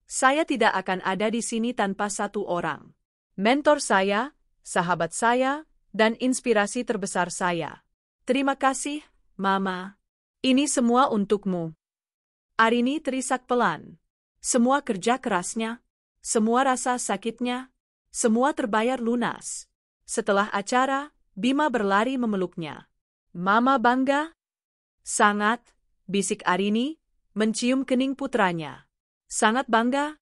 "Saya tidak akan ada di sini tanpa satu orang. Mentor saya, sahabat saya, dan inspirasi terbesar saya. Terima kasih, Mama. Ini semua untukmu." Arini terisak pelan. Semua kerja kerasnya, semua rasa sakitnya, semua terbayar lunas. Setelah acara, Bima berlari memeluknya. "Mama bangga?" "Sangat," bisik Arini, mencium kening putranya. "Sangat bangga."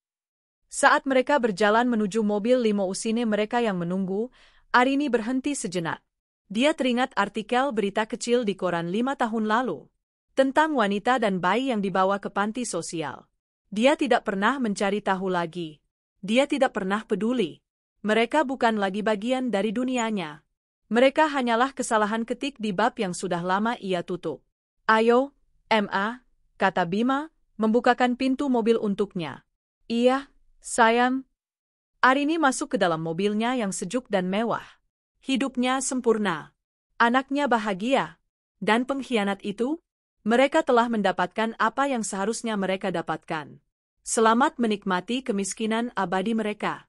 Saat mereka berjalan menuju mobil limousine mereka yang menunggu, Arini berhenti sejenak. Dia teringat artikel berita kecil di koran 5 tahun lalu, tentang wanita dan bayi yang dibawa ke panti sosial. Dia tidak pernah mencari tahu lagi. Dia tidak pernah peduli. Mereka bukan lagi bagian dari dunianya. Mereka hanyalah kesalahan ketik di bab yang sudah lama ia tutup. "Ayo, Ma," kata Bima, membukakan pintu mobil untuknya. "Iya, sayang." Arini masuk ke dalam mobilnya yang sejuk dan mewah. Hidupnya sempurna. Anaknya bahagia. Dan pengkhianat itu, mereka telah mendapatkan apa yang seharusnya mereka dapatkan. Selamat menikmati kemiskinan abadi mereka.